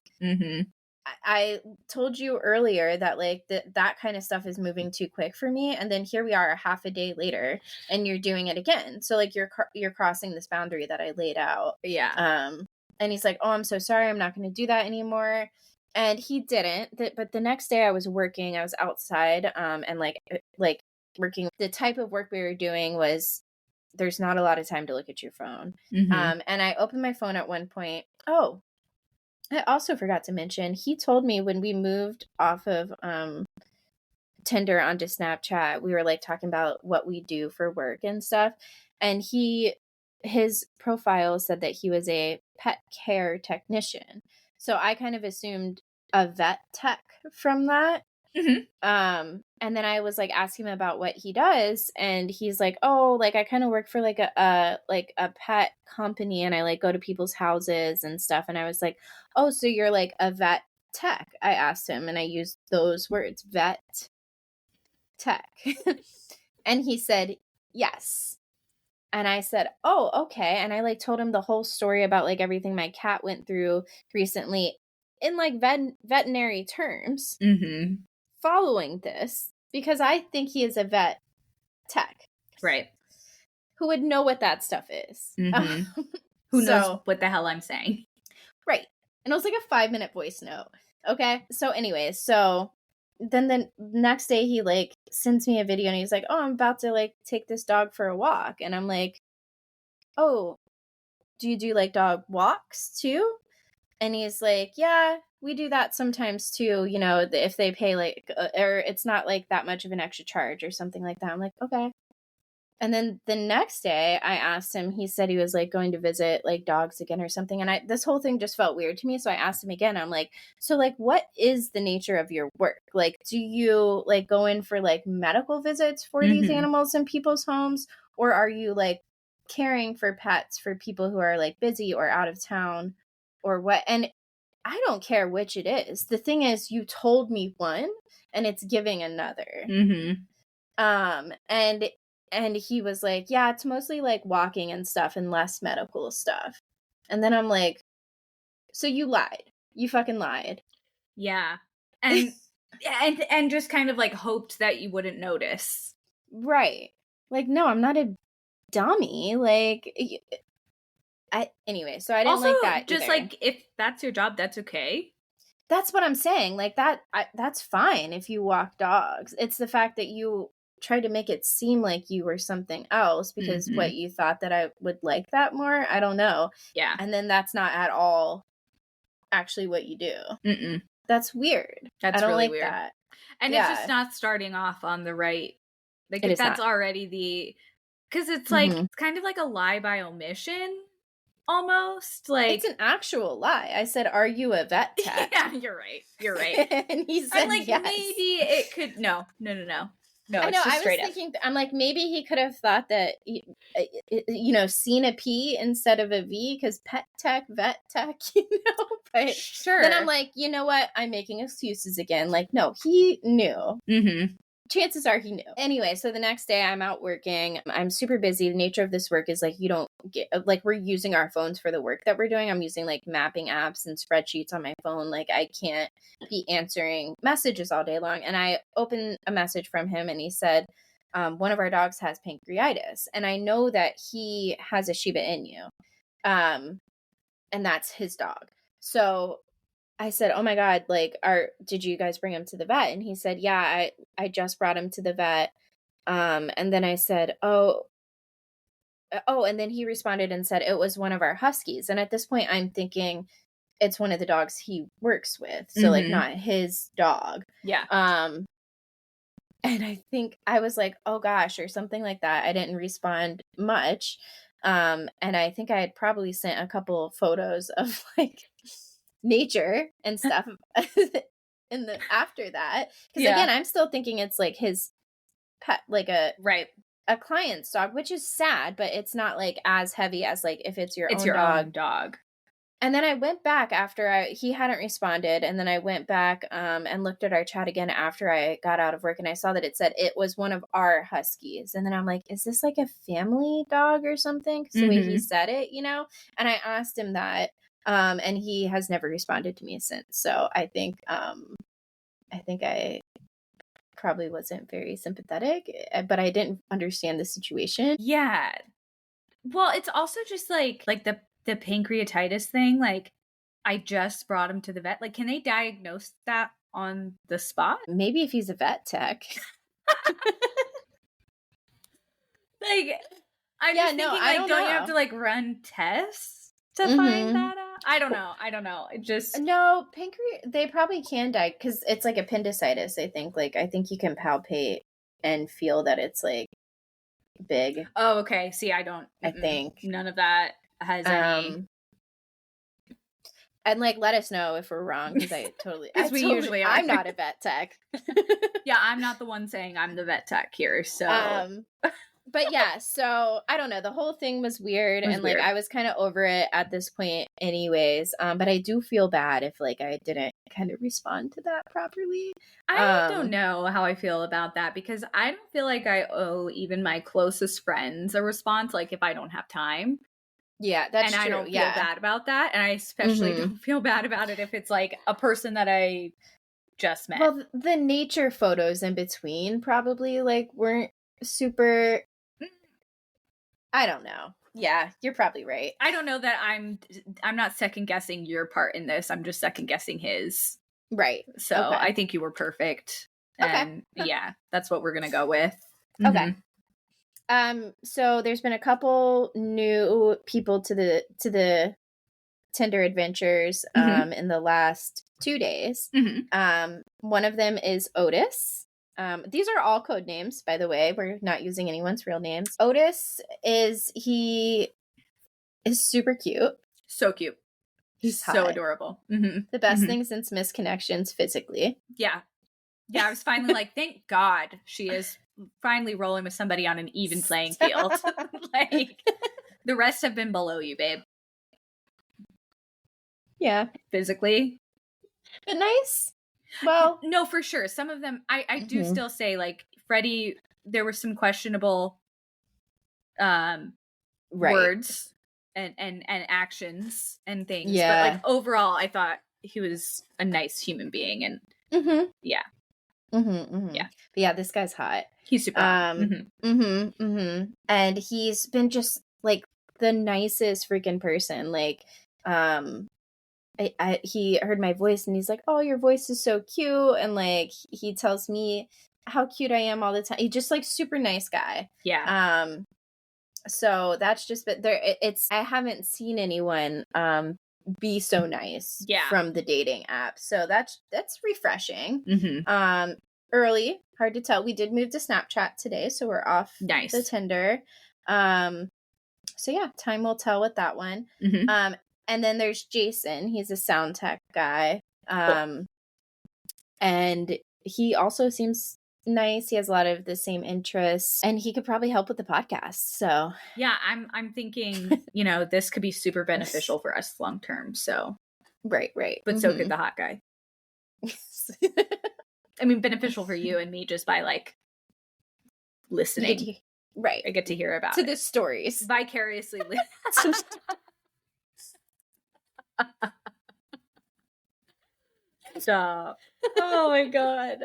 I told you earlier that like that kind of stuff is moving too quick for me. And then here we are half a day later and you're doing it again. So like you're crossing this boundary that I laid out. Yeah. And he's like, oh, I'm so sorry. I'm not going to do that anymore. And he didn't. But the next day I was working. I was outside and like working. The type of work we were doing was there's not a lot of time to look at your phone. And I opened my phone at one point. Oh, I also forgot to mention, he told me when we moved off of Tinder onto Snapchat, we were like talking about what we do for work and stuff. And his profile said that he was a pet care technician. So I kind of assumed a vet tech from that. And then I was like asking him about what he does, and he's like, oh, like I kind of work for like a pet company, and I like go to people's houses and stuff. And I was like, oh, so you're like a vet tech? I asked him, and I used those words, vet tech. And he said, yes. And I said, oh, okay. And I like told him the whole story about like everything my cat went through recently in like veterinary terms. Following this, because I think he is a vet tech. Right. Who would know what that stuff is. Who knows what the hell I'm saying. Right. And it was like a 5-minute voice note. Okay. So anyways, so then the next day he like sends me a video and he's like, oh, I'm about to like take this dog for a walk. And I'm like, oh, do you do like dog walks too? And he's like, yeah, we do that sometimes too. You know, if they pay like, or it's not like that much of an extra charge or something like that. I'm like, okay. And then the next day I asked him, he said he was like going to visit like dogs again or something. And this whole thing just felt weird to me. So I asked him again. I'm like, so like, what is the nature of your work? Like, do you like go in for like medical visits for these animals in people's homes? Or are you like caring for pets for people who are like busy or out of town or what? And I don't care which it is. The thing is, you told me one and it's giving another. And he was like, yeah, it's mostly like walking and stuff and less medical stuff. And then I'm like, so you lied. You fucking lied. Yeah. And and just kind of like hoped that you wouldn't notice. Right. Like, no, I'm not a dummy. Like, anyway, so I didn't also, like that just either. like, if that's your job, that's okay. That's what I'm saying. Like that's fine if you walk dogs. It's the fact that you tried to make it seem like you were something else because what you thought that I would like that more. I don't know. Yeah. And then that's not at all actually what you do. That's weird. That's I don't really like weird. that. And it's just not starting off on the right. Like, if that's already because it's like, it's kind of like a lie by omission. Almost like it's an actual lie. I said, "Are you a vet tech?" Yeah, you're right. You're right. And he said, I'm like, yes. maybe it could. No. I know. I was thinking. I'm like, maybe he could have thought that, you know, seen a P instead of a V because pet tech, vet tech, you know. But sure. Then I'm like, you know what? I'm making excuses again. Like, no, he knew. Chances are he knew. Anyway, so the next day I'm out working. I'm super busy. The nature of this work is like you don't get like we're using our phones for the work that we're doing. I'm using like mapping apps and spreadsheets on my phone. Like I can't be answering messages all day long. And I opened a message from him and he said, one of our dogs has pancreatitis. And I know that he has a Shiba Inu. And that's his dog. So I said, oh my God, like, did you guys bring him to the vet? And he said, yeah, I just brought him to the vet. And then I said, oh, and then he responded and said it was one of our huskies. And at this point I'm thinking it's one of the dogs he works with. So like not his dog. Yeah. And I think I was like, oh gosh, or something like that. I didn't respond much. And I think I had probably sent a couple of photos of like nature and stuff after that because again I'm still thinking it's like his pet, like a client's dog, which is sad, but it's not like as heavy as like if it's your own dog. And then I went back after he hadn't responded, and then I went back and looked at our chat again after I got out of work, and I saw that it said it was one of our huskies. And then I'm like, is this like a family dog or something? 'Cause the way he said it, you know. And I asked him that. And he has never responded to me since. So I think I probably wasn't very sympathetic, but I didn't understand the situation. Yeah. Well, it's also just like the pancreatitis thing. Like, I just brought him to the vet. Like, can they diagnose that on the spot? Maybe if he's a vet tech. Like, I'm just thinking, like, don't you have to like run tests to find that out? I don't know. It just they probably can die because it's like appendicitis. I think you can palpate and feel that it's like big. Oh, okay. See, I think none of that has any. And like, let us know if we're wrong because usually are. I'm not a vet tech. Yeah, I'm not the one saying I'm the vet tech here. So. But yeah, so I don't know. The whole thing was weird, and like I was kind of over it at this point, anyways. But I do feel bad if like I didn't kind of respond to that properly. I don't know how I feel about that because I don't feel like I owe even my closest friends a response. Like if I don't have time. Yeah, that's true. And I don't feel bad about that, and I especially don't feel bad about it if it's like a person that I just met. Well, the nature photos in between probably like weren't super. I don't know. Yeah, you're probably right. I don't know that I'm not second guessing your part in this. I'm just second guessing his. Right. So Okay. I think you were perfect. And Okay. yeah, that's what we're going to go with. Okay. So there's been a couple new people to the Tinder adventures in the last 2 days. One of them is Otis. These are all code names, by the way. We're not using anyone's real names. Otis is super cute. So cute. He's so hot. Adorable. The best thing since Misconnections physically. Yeah. I was finally like, thank God she is finally rolling with somebody on an even playing field. Like, the rest have been below you, babe. Yeah. Physically. But nice. Well, no, for sure. Some of them, I do still say, like, Freddie, there were some questionable words and actions and things. Yeah. But, like, overall, I thought he was a nice human being. And yeah. Yeah. But yeah, this guy's hot. He's super hot. And he's been just, like, the nicest freaking person. Like, he heard my voice and he's like, oh, your voice is so cute. And, like, he tells me how cute I am all the time. He's just, like, super nice guy. Yeah. So that's just, but there, I haven't seen anyone, be so nice from the dating app. So that's refreshing. Early, hard to tell. We did move to Snapchat today, so we're off the Tinder. So yeah, time will tell with that one. And then there's Jason. He's a sound tech guy. And he also seems nice. He has a lot of the same interests, and he could probably help with the podcast. So yeah, I'm thinking, you know, this could be super beneficial for us long term. So right. But so could the hot guy. I mean, beneficial for you and me just by, like, listening. Right. I get to hear about to the stories. Vicariously. Stop. Oh my God.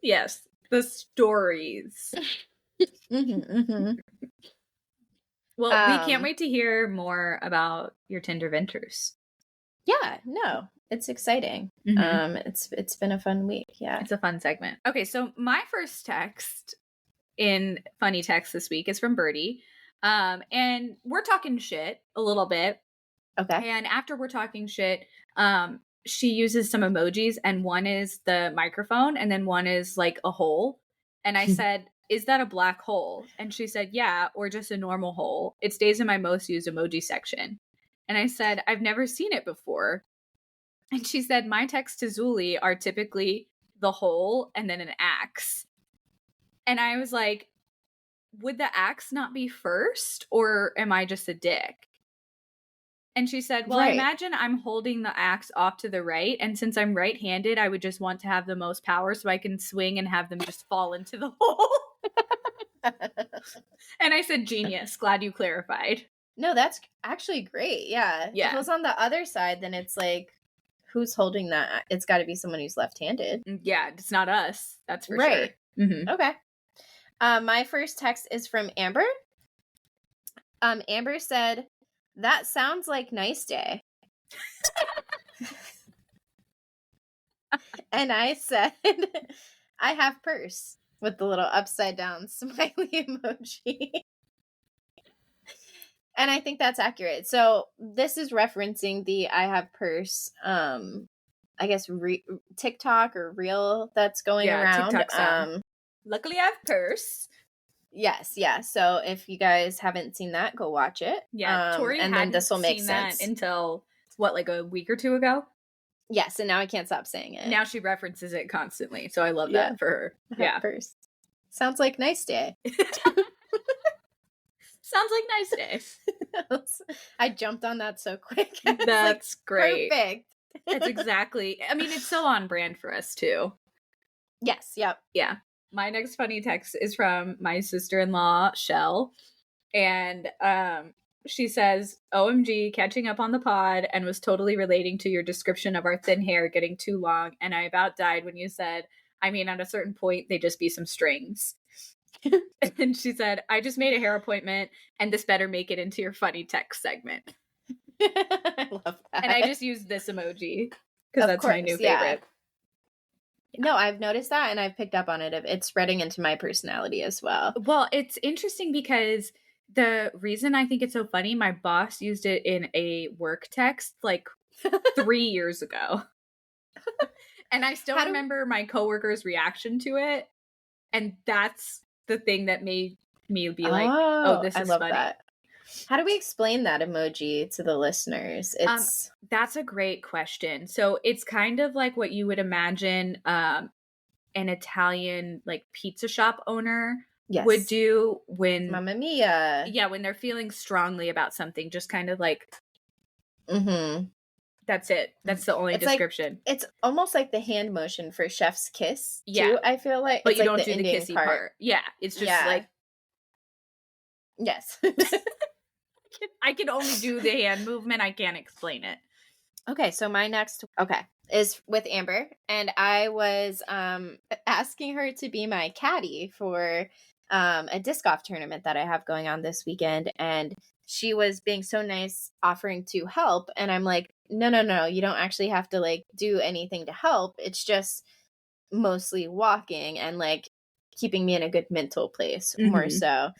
Yes, the stories. Well, we can't wait to hear more about your Tinder ventures. Yeah, no, it's exciting. It's been a fun week. Yeah, it's a fun segment. Okay, so my first text in funny text this week is from Birdie, and we're talking shit a little bit. Okay, and after we're talking shit, she uses some emojis, and one is the microphone, and then one is like a hole. And I said, "Is that a black hole?" And she said, "Yeah, or just a normal hole. It stays in my most used emoji section." And I said, "I've never seen it before." And she said, "My texts to Zuli are typically the hole and then an axe." And I was like, would the axe not be first, or am I just a dick? And she said, well, I imagine I'm holding the axe off to the right, and since I'm right-handed, I would just want to have the most power so I can swing and have them just fall into the hole. And I said, genius. Glad you clarified. No, that's actually great. Yeah. If it was on the other side, then it's like, who's holding that? It's got to be someone who's left-handed. Yeah, it's not us. That's for sure. Okay. My first text is from Amber. Amber said, "That sounds like nice day." And I said, "I have purse," with the little upside down smiley emoji. And I think that's accurate. So this is referencing the I have purse, I guess TikTok or reel that's going around. Luckily I have purse. Yes, yeah. So if you guys haven't seen that, go watch it. Yeah, Tori and then this will make sense that until what, like a week or two ago. Yes, and now I can't stop saying it. Now she references it constantly, so I love that for her. Yeah, first sounds like nice day. Sounds like nice day. I jumped on that so quick. That's like, great. Perfect. That's exactly. I mean, it's so on brand for us too. Yes. Yep. Yeah. My next funny text is from my sister-in-law, Shell. And she says, OMG, catching up on the pod and was totally relating to your description of our thin hair getting too long. And I about died when you said, I mean, at a certain point, they just be some strings. And she said, I just made a hair appointment and this better make it into your funny text segment. I love that. And I just used this emoji because that's my new favorite. No, I've noticed that and I've picked up on it. It's spreading into my personality as well. Well, it's interesting because the reason I think it's so funny, my boss used it in a work text like 3 years ago. And I still remember my coworker's reaction to it. And that's the thing that made me be like, oh, this is funny. That. How do we explain that emoji to the listeners? That's a great question. So it's kind of like what you would imagine an Italian like pizza shop owner would do when Mamma Mia. Yeah, when they're feeling strongly about something, just kind of like that's it. That's the only description. Like, it's almost like the hand motion for chef's kiss too, I feel like. But it's you like don't do the kissy part. Yeah, it's just like yes. I can only do the hand movement. I can't explain it. Okay, so my next is with Amber, and I was asking her to be my caddy for a disc golf tournament that I have going on this weekend, and she was being so nice offering to help, and I'm like, no, you don't actually have to like do anything to help. It's just mostly walking and like keeping me in a good mental place more so.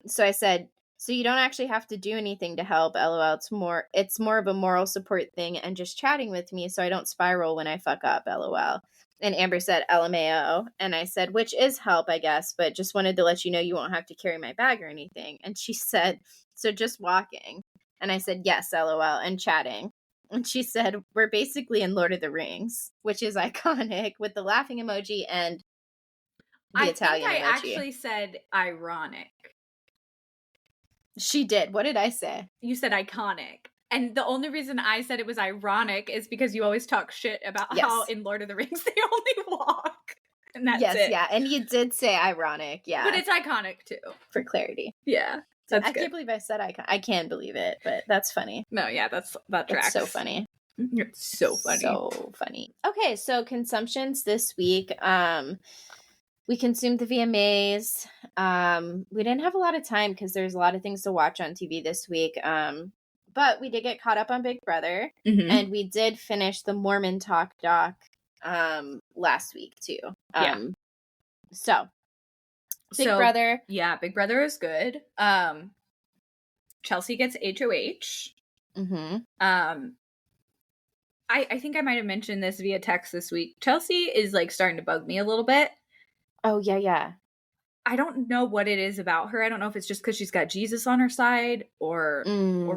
So I said, so you don't actually have to do anything to help, LOL. It's more of a moral support thing and just chatting with me so I don't spiral when I fuck up, LOL. And Amber said, LMAO. And I said, which is help, I guess, but just wanted to let you know you won't have to carry my bag or anything. And she said, so just walking. And I said, yes, LOL, and chatting. And she said, we're basically in Lord of the Rings, which is iconic, with the laughing emoji and the Italian emoji. I actually said ironic. She did. What did I say? You said iconic. And the only reason I said it was ironic is because you always talk shit about how in Lord of the Rings they only walk. And that's it. Yeah. And you did say ironic, yeah. But it's iconic too. For clarity. Yeah. I can't believe I said iconic. I can believe it, but that's funny. No, yeah, that tracks. It's so funny. It's so funny. So funny. Okay, so consumptions this week. We consumed the VMAs. We didn't have a lot of time because there's a lot of things to watch on TV this week. But we did get caught up on Big Brother, and we did finish the Mormon Talk doc last week too. So Big Brother. Yeah, Big Brother is good. Chelsea gets HOH. I think I might have mentioned this via text this week. Chelsea is like starting to bug me a little bit. Oh, yeah. I don't know what it is about her. I don't know if it's just because she's got Jesus on her side or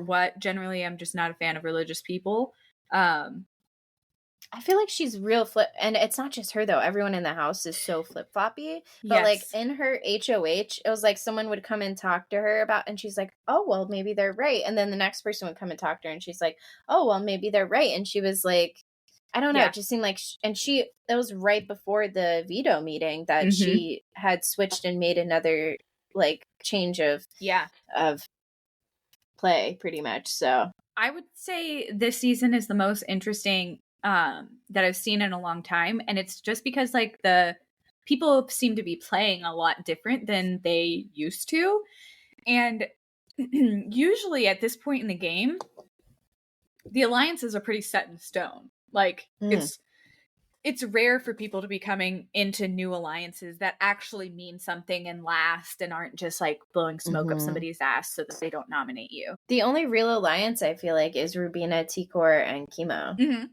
what. Generally, I'm just not a fan of religious people. I feel like she's real flip, and it's not just her though. Everyone in the house is so flip-floppy. But like in her HOH, it was like someone would come and talk to her about, and she's like, "Oh, well, maybe they're right." And then the next person would come and talk to her, and she's like, "Oh, well, maybe they're right." And she was like, I don't know. It just seemed like, it was right before the veto meeting that she had switched and made another like change of play, pretty much. So I would say this season is the most interesting that I've seen in a long time, and it's just because like the people seem to be playing a lot different than they used to, and usually at this point in the game, the alliances are pretty set in stone. Like it's rare for people to be coming into new alliances that actually mean something and last and aren't just like blowing smoke up somebody's ass so that they don't nominate you. The only real alliance I feel like is Rubina, Tikor, and Chemo.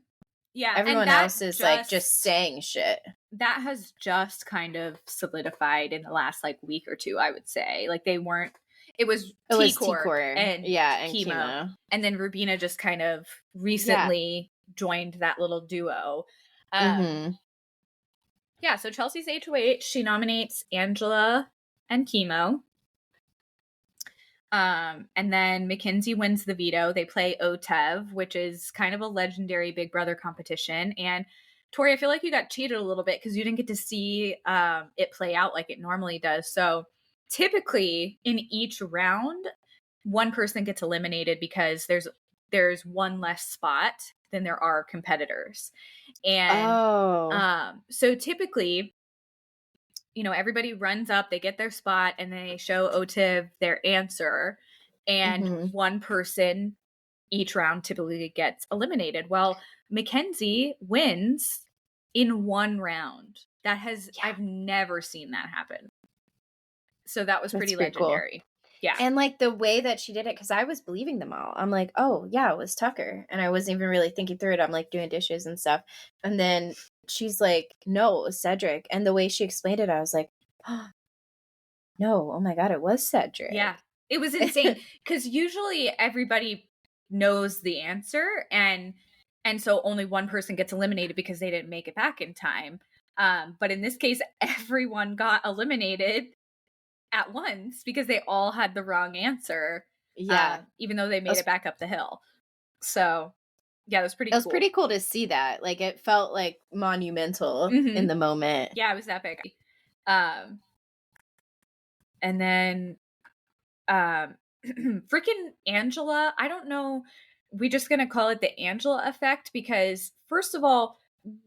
Yeah, everyone else is like just saying shit. That has just kind of solidified in the last like week or two, I would say. Like they weren't. It was Tikor and Chemo, and then Rubina just kind of recently joined that little duo. So Chelsea's HOH. She nominates Angela and Chemo. And then Mackenzie wins the veto. They play OTEV, which is kind of a legendary Big Brother competition. And Tori, I feel like you got cheated a little bit because you didn't get to see it play out like it normally does. So typically in each round, one person gets eliminated because there's one less spot than there are competitors. And so typically everybody runs up, they get their spot, and they show Otiv their answer, and one person each round typically gets eliminated. Well, Mackenzie wins in one round. I've never seen that happen. So that was pretty legendary. Cool. Yeah. And like the way that she did it, because I was believing them all. I'm like, oh yeah, it was Tucker. And I wasn't even really thinking through it. I'm like doing dishes and stuff. And then she's like, no, it was Cedric. And the way she explained it, I was like, oh, no, oh my God, it was Cedric. Yeah. It was insane. Because usually everybody knows the answer. And so only one person gets eliminated because they didn't make it back in time. But in this case, everyone got eliminated at once because they all had the wrong answer. Yeah. Even though they made it back up the hill. So yeah, it was pretty cool. It was pretty cool to see that. Like it felt like monumental in the moment. Yeah, it was epic. And then freaking Angela, I don't know. We're just going to call it the Angela effect because first of all,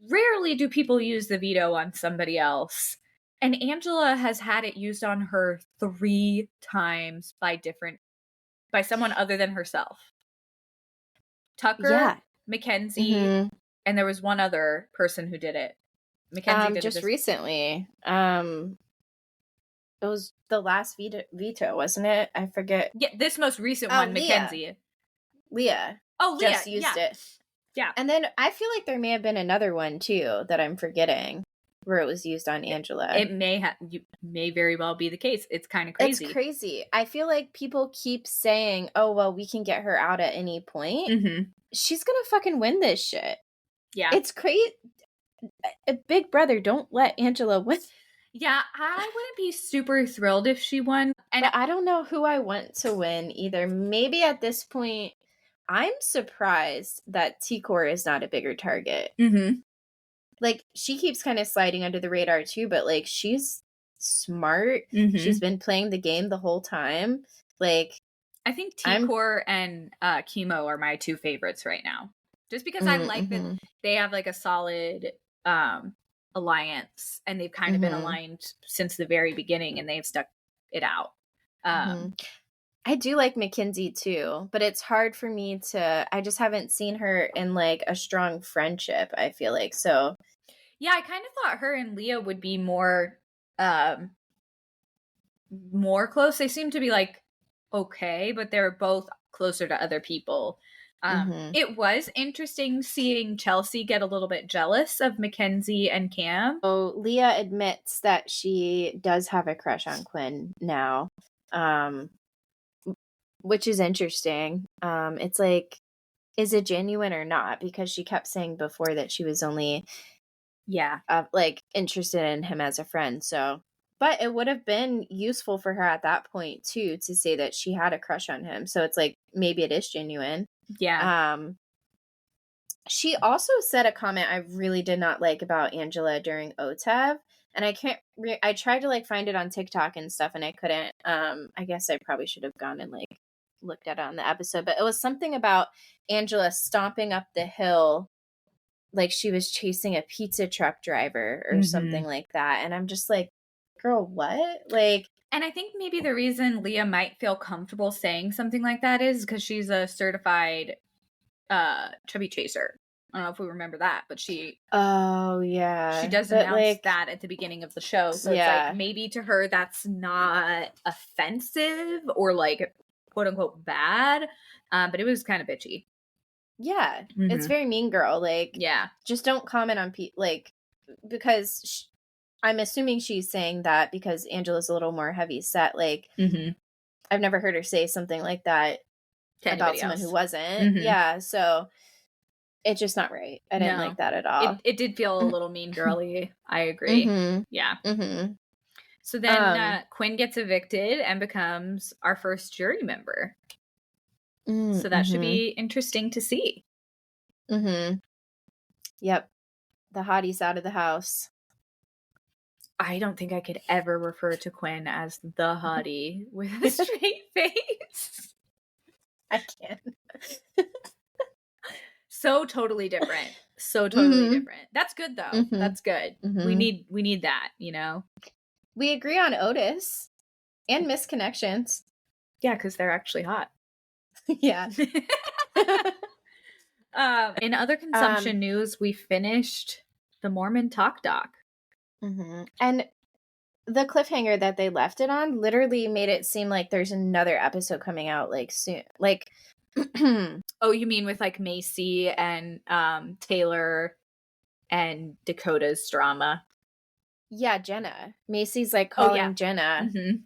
rarely do people use the veto on somebody else. And Angela has had it used on her 3 times by someone other than herself. Tucker, Mackenzie, and there was one other person who did it. Mackenzie did just recently. It was the last veto, wasn't it? I forget. Yeah, this most recent one, Mackenzie. Leah. Oh, Leah just used it. Yeah. And then I feel like there may have been another one too that I'm forgetting where it was used on Angela. It may very well be the case. It's kind of crazy. It's crazy. I feel like people keep saying, oh, well, we can get her out at any point. She's going to fucking win this shit. Yeah. It's crazy. Big Brother, don't let Angela win. Yeah, I wouldn't be super thrilled if she won. And I don't know who I want to win either. Maybe at this point, I'm surprised that T-Core is not a bigger target. Like, she keeps kind of sliding under the radar too, but like, she's smart. She's been playing the game the whole time. Like, I think T-Core and Chemo are my 2 favorites right now. Just because I like that they have like a solid alliance and they've kind of been aligned since the very beginning and they've stuck it out. I do like Mackenzie too, but it's hard for me I just haven't seen her in like a strong friendship, I feel like. So yeah, I kind of thought her and Leah would be more close. They seem to be like okay, but they're both closer to other people. It was interesting seeing Chelsea get a little bit jealous of Mackenzie and Cam. So Leah admits that she does have a crush on Quinn now, which is interesting. It's like, is it genuine or not? Because she kept saying before that she was only like interested in him as a friend. So, but it would have been useful for her at that point too to say that she had a crush on him. So it's like, maybe it is genuine. Yeah. She also said a comment I really did not like about Angela during OTEV, and I tried to like find it on TikTok and stuff, and I couldn't. I guess I probably should have gone and like looked at it on the episode, but it was something about Angela stomping up the hill like she was chasing a pizza truck driver or something like that, and I'm just like, girl, what? Like. And I think maybe the reason Leah might feel comfortable saying something like that is because she's a certified chubby chaser. I don't know if we remember that, but she does announce that at the beginning of the show. So it's like maybe to her that's not offensive or like quote unquote bad, but it was kind of bitchy. Yeah, it's very mean girl. Like, just don't comment on like, because I'm assuming she's saying that because Angela's a little more heavy set. Like, I've never heard her say something like that about someone who wasn't. Yeah, so it's just not right. I didn't like that at all. It did feel a little mean girly. I agree. Yeah. So then Quinn gets evicted and becomes our first jury member. So that should be interesting to see. Yep. The hottie's out of the house. I don't think I could ever refer to Quinn as the hottie with a straight face. I can. So totally different. So totally different. That's good though. That's good. We need that, you know? We agree on Otis and Misconnections. Yeah, because they're actually hot. Yeah. In other consumption news, we finished the Mormon Talk Doc. And the cliffhanger that they left it on literally made it seem like there's another episode coming out like soon. Like, oh, you mean with like Macy and Taylor and Dakota's drama? Yeah, Jenna. Macy's like calling Jenna. Mm-hmm.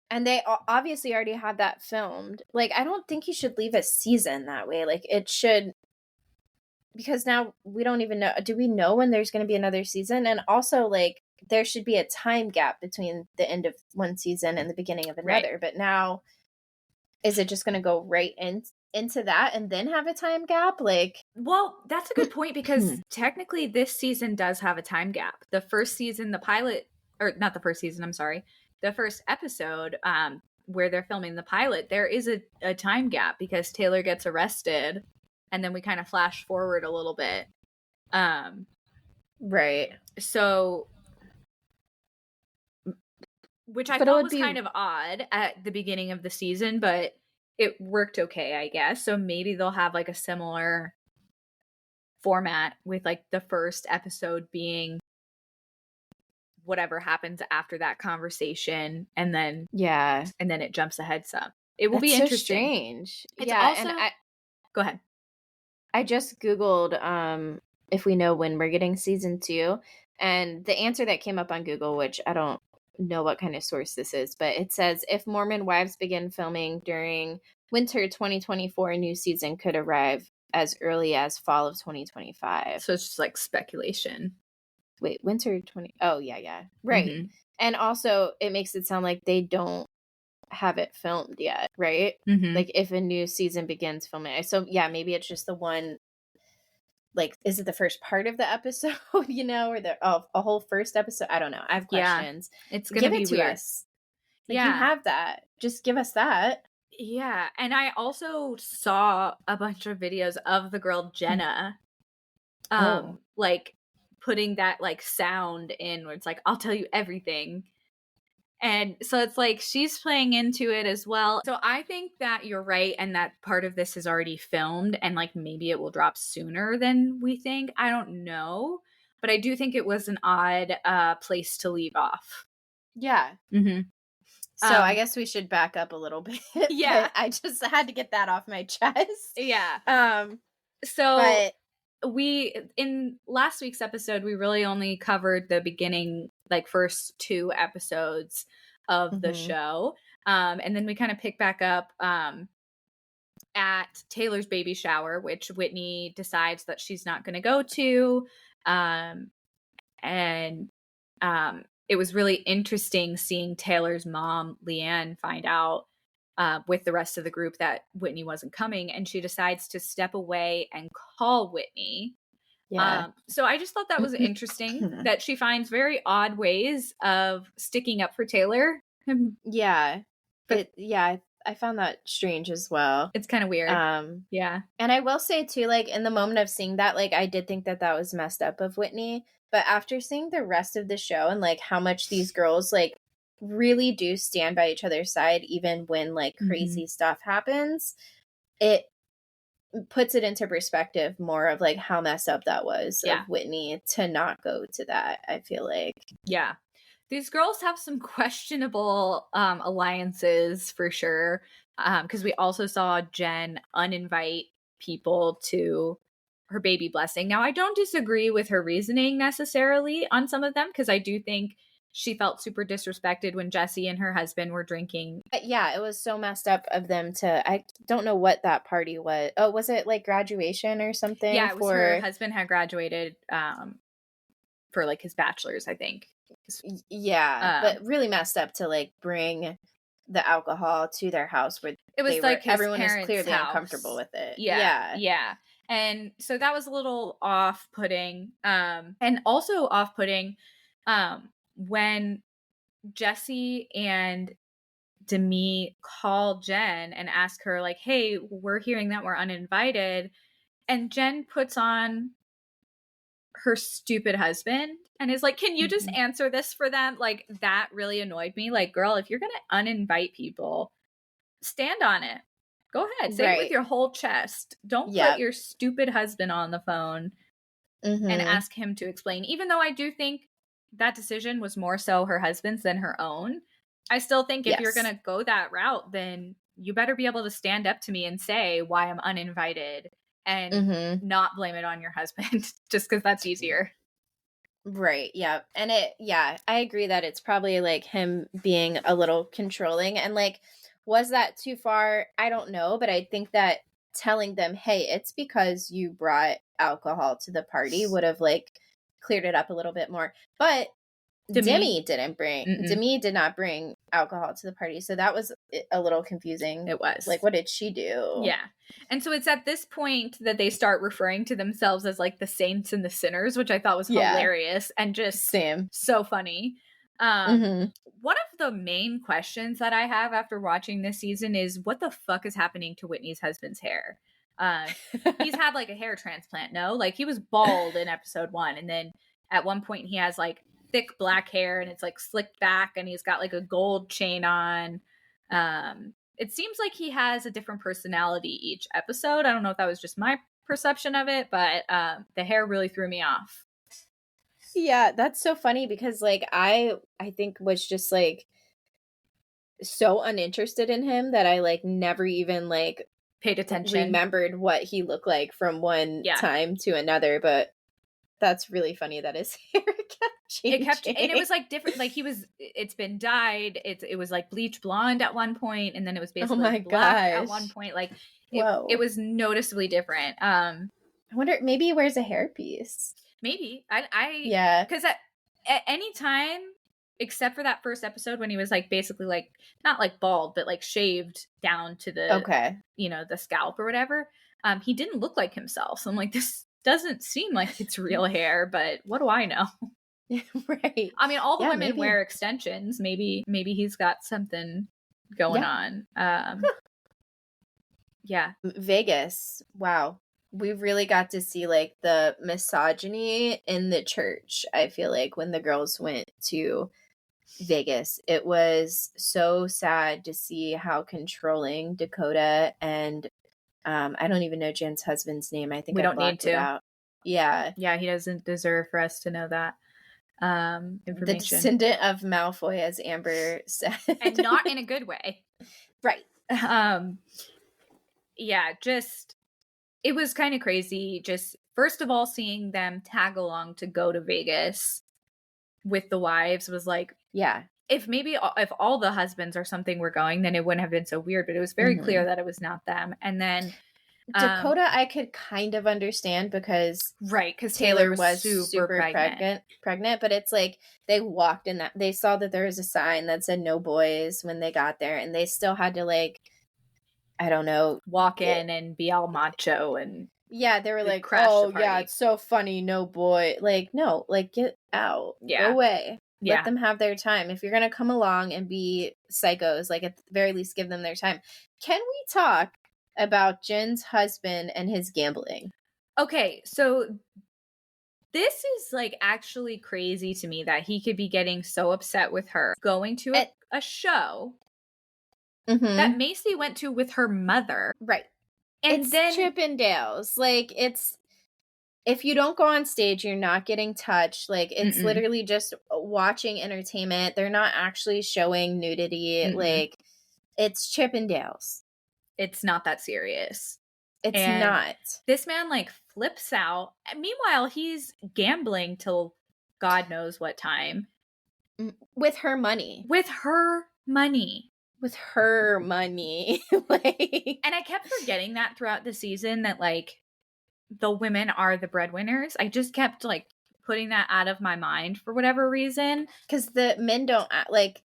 And they obviously already had that filmed. Like, I don't think you should leave a season that way. Like, it should, because now we don't even know. Do we know when there's going to be another season? And also, like, there should be a time gap between the end of one season and the beginning of another. Right. But now, is it just going to go right into that and then have a time gap? Like, well, that's a good point, because technically this season does have a time gap. The first season, the pilot, or not the first season, I'm sorry, the first episode, where they're filming the pilot, there is a time gap because Taylor gets arrested, and then we kind of flash forward a little bit. Right. So, which I thought was kind of odd at the beginning of the season, but it worked okay, I guess. So maybe they'll have like a similar format with like the first episode being whatever happens after that conversation, and then it jumps ahead some. It will be interesting. Strange. It's also, and go ahead. I just Googled if we know when we're getting season 2, and the answer that came up on Google, which I don't know what kind of source this is, but it says if Mormon Wives begin filming during winter 2024, a new season could arrive as early as fall of 2025. So it's just like speculation. Wait, winter 20. Oh, yeah. Right. Mm-hmm. And also it makes it sound like they don't have it filmed yet, right? Mm-hmm. Like if a new season begins filming. So yeah, maybe it's just the one, like, is it the first part of the episode, or a whole first episode? I don't know. I have questions. Yeah, it's gonna be to weird. Us. Like, you have that. Just give us that. Yeah. And I also saw a bunch of videos of the girl Jenna like putting that like sound in where it's like, I'll tell you everything. And so it's like she's playing into it as well. So I think that you're right, and that part of this is already filmed, and like maybe it will drop sooner than we think. I don't know. But I do think it was an odd place to leave off. Yeah. Mm-hmm. So I guess we should back up a little bit. Yeah. I just had to get that off my chest. Yeah. So we, in last week's episode, we really only covered the beginning, like first 2 episodes of the show. And then we kind of pick back up at Taylor's baby shower, which Whitney decides that she's not going to go to. It was really interesting seeing Taylor's mom, Leanne, find out with the rest of the group that Whitney wasn't coming, and she decides to step away and call Whitney. Yeah. So I just thought that was interesting that she finds very odd ways of sticking up for Taylor. Yeah. But I found that strange as well. It's kind of weird. Yeah. And I will say too, like in the moment of seeing that, like I did think that was messed up of Whitney, but after seeing the rest of the show and like how much these girls like really do stand by each other's side even when like crazy stuff happens, it puts it into perspective more of like how messed up that was of Whitney to not go to that, I feel like. Yeah. These girls have some questionable alliances for sure, because we also saw Jen uninvite people to her baby blessing. Now, I don't disagree with her reasoning necessarily on some of them, because I do think she felt super disrespected when Jesse and her husband were drinking. Yeah, it was so messed up of them to, I don't know what that party was. Oh, was it like graduation or something? Yeah, it was her husband had graduated for like his bachelor's, I think. Yeah, but really messed up to like bring the alcohol to their house where it was like everyone is clearly uncomfortable with it. Yeah. And so that was a little off-putting. And also off-putting when Jesse and Demi call Jen and ask her like, hey, we're hearing that we're uninvited. And Jen puts on her stupid husband and is like, can you just answer this for them? Like, that really annoyed me. Like, girl, if you're going to uninvite people, stand on it. Go ahead. Say it with your whole chest. Don't put your stupid husband on the phone and ask him to explain. Even though I do think that decision was more so her husband's than her own, I still think if you're going to go that route, then you better be able to stand up to me and say why I'm uninvited and not blame it on your husband just because that's easier. Right. Yeah. And I agree that it's probably like him being a little controlling. And like, was that too far? I don't know. But I think that telling them, hey, it's because you brought alcohol to the party would have like cleared it up a little bit more. But Demi did not bring alcohol to the party. So that was a little confusing. It was. Like, what did she do? Yeah. And so it's at this point that they start referring to themselves as like the saints and the sinners, which I thought was hilarious and just so funny. One of the main questions that I have after watching this season is what the fuck is happening to Whitney's husband's hair? He's had like a hair transplant, no? Like he was bald in episode 1. And then at one point he has like thick black hair and it's like slicked back and he's got like a gold chain on. It seems like he has a different personality each episode. I don't know if that was just my perception of it, but the hair really threw me off. Yeah, that's so funny because like I think was just like so uninterested in him that I like never even like paid attention, remembered what he looked like from one time to another, but that's really funny that his hair kept changing. And it was like different, like it's been dyed, it was like bleach blonde at one point, and then it was basically black at one point. Like it was noticeably different. I wonder, maybe he wears a hairpiece. Maybe. I because at any time except for that first episode when he was like basically like not like bald but like shaved down to the the scalp or whatever, he didn't look like himself. So I'm like, this doesn't seem like it's real hair, but what do I know? Right. I mean, all the women wear extensions. Maybe he's got something going on. Yeah. Vegas. Wow. We really got to see like the misogyny in the church. I feel like when the girls went to Vegas, it was so sad to see how controlling Dakota and I don't even know Jen's husband's name. I think we don't need to. Out. Yeah. Yeah, he doesn't deserve for us to know that information. The descendant of Malfoy, as Amber said. And not in a good way. Right. Yeah, just it was kind of crazy. Just first of all, seeing them tag along to go to Vegas with the wives was like, yeah. If all the husbands or something were going, then it wouldn't have been so weird. But it was very clear that it was not them. And then Dakota, I could kind of understand because Taylor was super pregnant. But it's like they walked in they saw that there was a sign that said no boys when they got there, and they still had to like, I don't know, walk in and be all macho and they were like, oh yeah, it's so funny, no boy, like no, like get out, go away. Let them have their time. If you're going to come along and be psychos, like at the very least give them their time. Can we talk about Jen's husband and his gambling? Okay, so this is like actually crazy to me that he could be getting so upset with her going to a show that Macy went to with her mother. Right. And it's then Chippendales. Like if you don't go on stage, you're not getting touched. Like, it's literally just watching entertainment. They're not actually showing nudity. Like, it's Chippendales. It's not that serious. It's not. This man, like, flips out. And meanwhile, he's gambling till God knows what time. With her money. With her money. Like, and I kept forgetting that throughout the season that, like, the women are the breadwinners. I just kept like putting that out of my mind for whatever reason. Because the men don't act like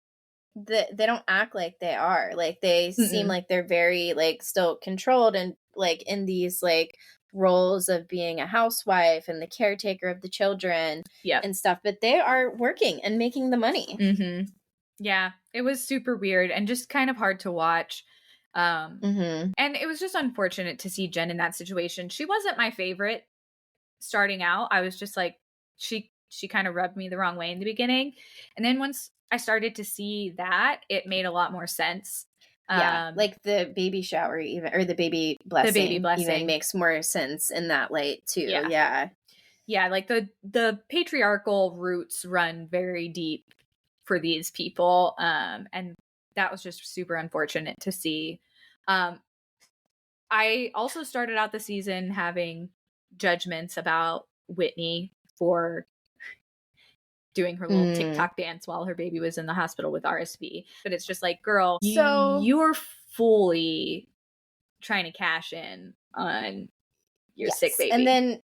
they don't act like they are. Like they seem like they're very like still controlled and like in these like roles of being a housewife and the caretaker of the children and stuff. But they are working and making the money. Yeah, it was super weird and just kind of hard to watch. And it was just unfortunate to see Jen in that situation. She wasn't my favorite starting out. I was just like, she kind of rubbed me the wrong way in the beginning. And then once I started to see that, it made a lot more sense. Yeah, like the baby shower even, or the baby blessing even makes more sense in that light too. Yeah, like the patriarchal roots run very deep for these people, and that was just super unfortunate to see. I also started out the season having judgments about Whitney for doing her little TikTok dance while her baby was in the hospital with RSV. But it's just like, girl, you're fully trying to cash in on your sick baby. And then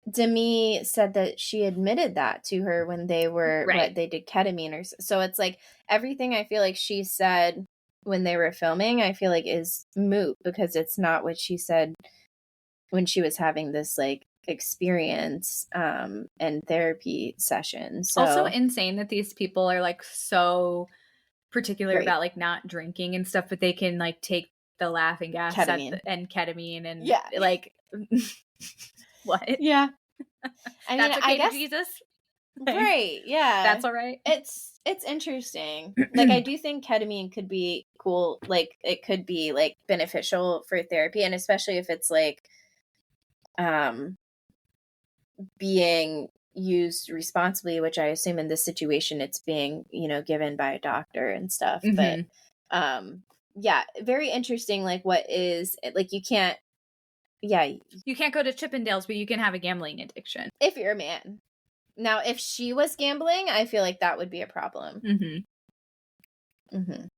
Demi said that she admitted that to her when they were, they did ketamine or so. It's like everything I feel like she said when they were filming, I feel like is moot because it's not what she said when she was having this like experience and therapy session. So also insane that these people are like so particular about like not drinking and stuff, but they can like take the laughing gas and ketamine and like what? Yeah. I mean, that's okay, I guess, to Jesus. Right. Yeah. That's all right. It's interesting. Like I do think ketamine could be cool. Like it could be like beneficial for therapy, and especially if it's like being used responsibly, which I assume in this situation it's being, given by a doctor and stuff. But yeah, very interesting. Like what is like you can't go to Chippendales, but you can have a gambling addiction if you're a man. Now, if she was gambling, I feel like that would be a problem.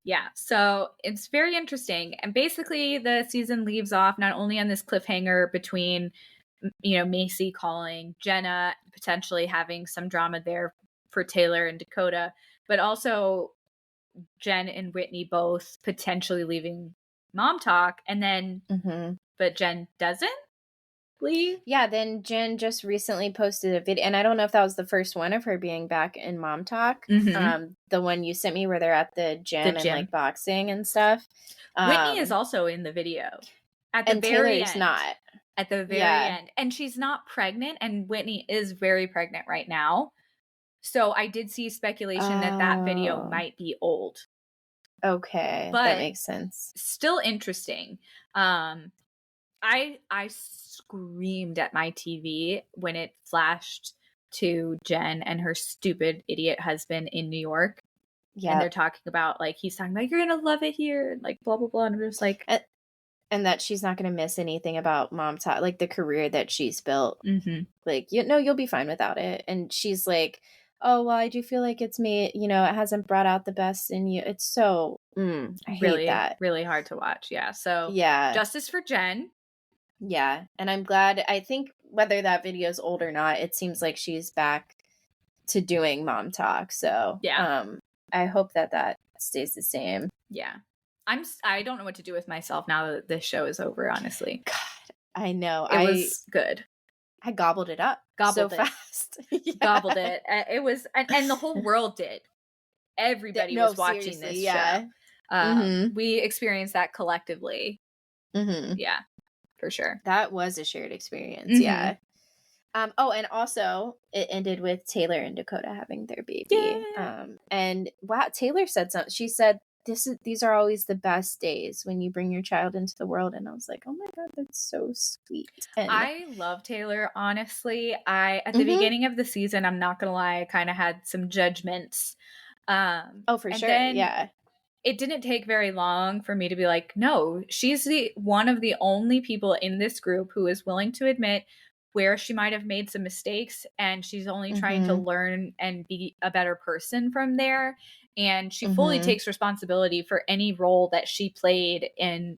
Yeah, so it's very interesting. And basically the season leaves off not only on this cliffhanger between, Macy calling, Jenna potentially having some drama there for Taylor and Dakota, but also Jen and Whitney both potentially leaving Mom Talk. And then, but Jen doesn't leave. Yeah, then Jen just recently posted a video, and I don't know if that was the first one of her being back in Mom Talk. The one you sent me where they're at the gym and like boxing and stuff. Whitney is also in the video at the very end. Not at the very end, and she's not pregnant, and Whitney is very pregnant right now. So I did see speculation that video might be old. Okay, but that makes sense. Still interesting. I screamed at my TV when it flashed to Jen and her stupid idiot husband in New York. Yeah. And they're talking about like he's talking about you're gonna love it here and like blah blah blah, and I'm just like and that she's not gonna miss anything about Mom Talk, like the career that she's built. Like you'll be fine without it. And she's like, oh well, I do feel like it's me, it hasn't brought out the best in you. It's so I hate that. Really hard to watch. Yeah. So justice for Jen. Yeah. And I'm glad. I think whether that video is old or not, it seems like she's back to doing Mom Talk. So I hope that stays the same. Yeah. I don't know what to do with myself now that this show is over, honestly. God, I know. It was good. I gobbled it up fast. Gobbled it. It was, and the whole world did. Everybody was watching this show. We experienced that collectively. Yeah, for sure. That was a shared experience. Yeah. Oh, and also it ended with Taylor and Dakota having their baby. Yeah. And wow, Taylor said something. She said, these are always the best days when you bring your child into the world. And I was like, oh my God, that's so sweet. And I love Taylor, honestly. At the beginning of the season, I'm not gonna lie, I kind of had some judgments. Oh, for sure. Yeah. It didn't take very long for me to be like, no, she's one of the only people in this group who is willing to admit where she might have made some mistakes, and she's only trying to learn and be a better person from there. And she fully takes responsibility for any role that she played in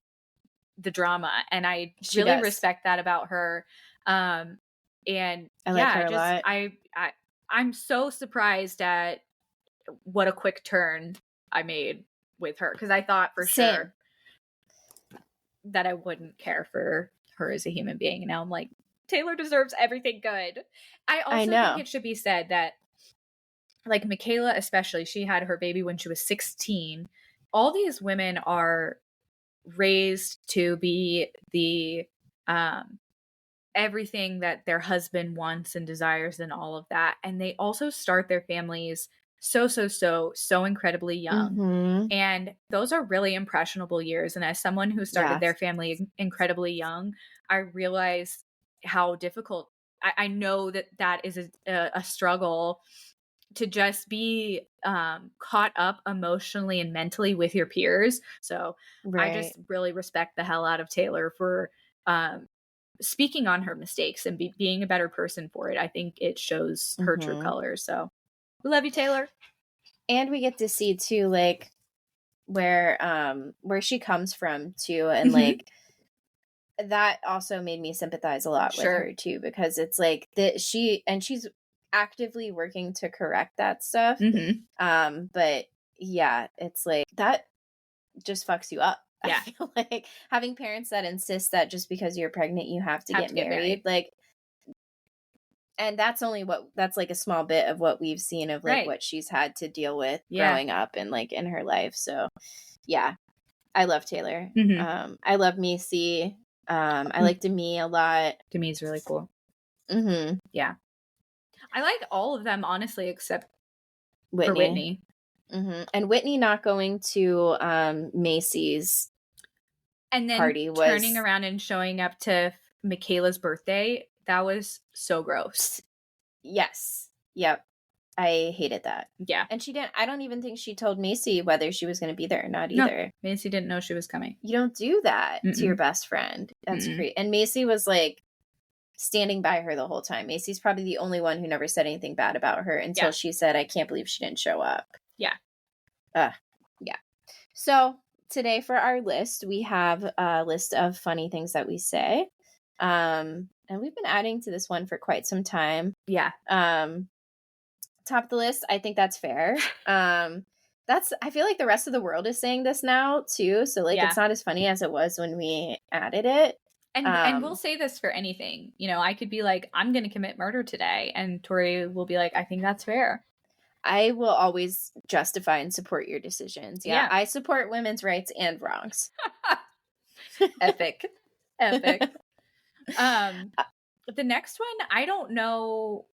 the drama. And I really respect that about her. And I like her a lot. I'm so surprised at what a quick turn I made with her, because I thought for sure that I wouldn't care for her as a human being. And now I'm like, Taylor deserves everything good. I also think it should be said that, like Michaela especially, she had her baby when she was 16. All these women are raised to be the everything that their husband wants and desires and all of that. And they also start their families so incredibly young. Mm-hmm. And those are really impressionable years. And as someone who started their family incredibly young, I realize how difficult. I know that is a struggle to just be caught up emotionally and mentally with your peers. So I just really respect the hell out of Taylor for speaking on her mistakes and being a better person for it. I think it shows her true colors. So we love you, Taylor. And we get to see too, like, where she comes from too, and like that also made me sympathize a lot with her too, because it's like that she's actively working to correct that stuff. But yeah, it's like that just fucks you up. Yeah. I feel like having parents that insist that just because you're pregnant you have to get married, like, and that's like a small bit of what we've seen of like what she's had to deal with growing up and like in her life. So yeah, I love Taylor. I love Macy. I like Demi a lot. Demi's really cool. Yeah. I like all of them, honestly, except for Whitney. And Whitney not going to Macy's and then party was turning around and showing up to Michaela's birthday. That was so gross. Yes. Yep. I hated that. Yeah. And I don't even think she told Macy whether she was going to be there or not either. No, Macy didn't know she was coming. You don't do that to your best friend. That's great. And Macy was like standing by her the whole time. Macy's probably the only one who never said anything bad about her until she said, I can't believe she didn't show up. Yeah. Yeah. So today for our list, we have a list of funny things that we say. And we've been adding to this one for quite some time. Yeah. Top of the list, I think that's fair. I feel like the rest of the world is saying this now too. So like it's not as funny as it was when we added it. And we'll say this for anything. You know, I could be like, I'm going to commit murder today. And Tori will be like, I think that's fair. I will always justify and support your decisions. Yeah. I support women's rights and wrongs. Epic. The next one, I don't know.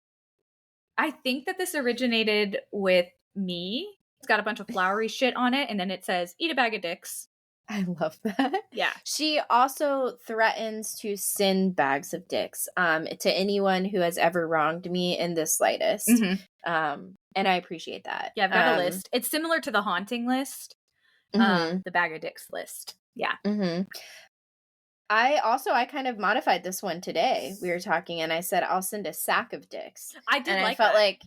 I think that this originated with me. It's got a bunch of flowery shit on it. And then it says, eat a bag of dicks. I love that. Yeah. She also threatens to send bags of dicks to anyone who has ever wronged me in the slightest. And I appreciate that. Yeah, I've got a list. It's similar to the haunting list, the bag of dicks list. Yeah. I kind of modified this one today. We were talking and I said, I'll send a sack of dicks. I did, and like I felt that. like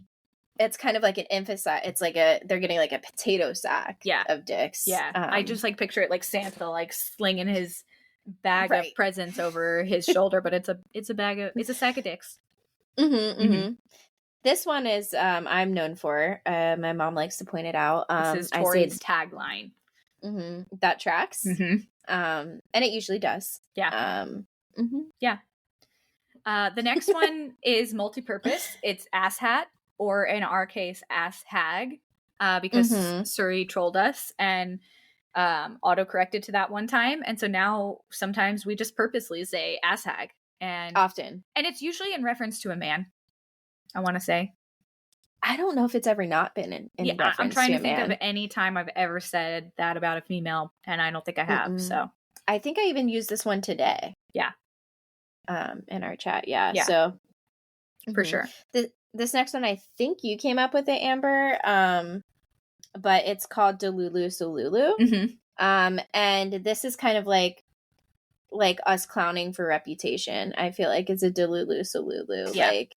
it's kind of like an emphasize. It's like they're getting like a potato sack of dicks. Yeah. I just like picture it like Santa like slinging his bag of presents over his shoulder, but it's a sack of dicks. This one is I'm known for. My mom likes to point it out. This is Tori's tagline. That tracks. And it usually does. Yeah. Yeah. The next one is multi-purpose. It's ass hat, or in our case, ass hag, because Suri trolled us and auto-corrected to that one time. And so now sometimes we just purposely say ass hag. And often. And it's usually in reference to a man, I want to say. I don't know if it's ever not been in reference I'm trying to think man. of any time I've ever said that about a female, and I don't think I have. So I think I even used this one today. Yeah. In our chat. Yeah. So for sure. This next one, I think you came up with it, Amber. But it's called Delulu Solulu. And this is kind of like us clowning for reputation. I feel like it's a Delulu Solulu. Yeah. Like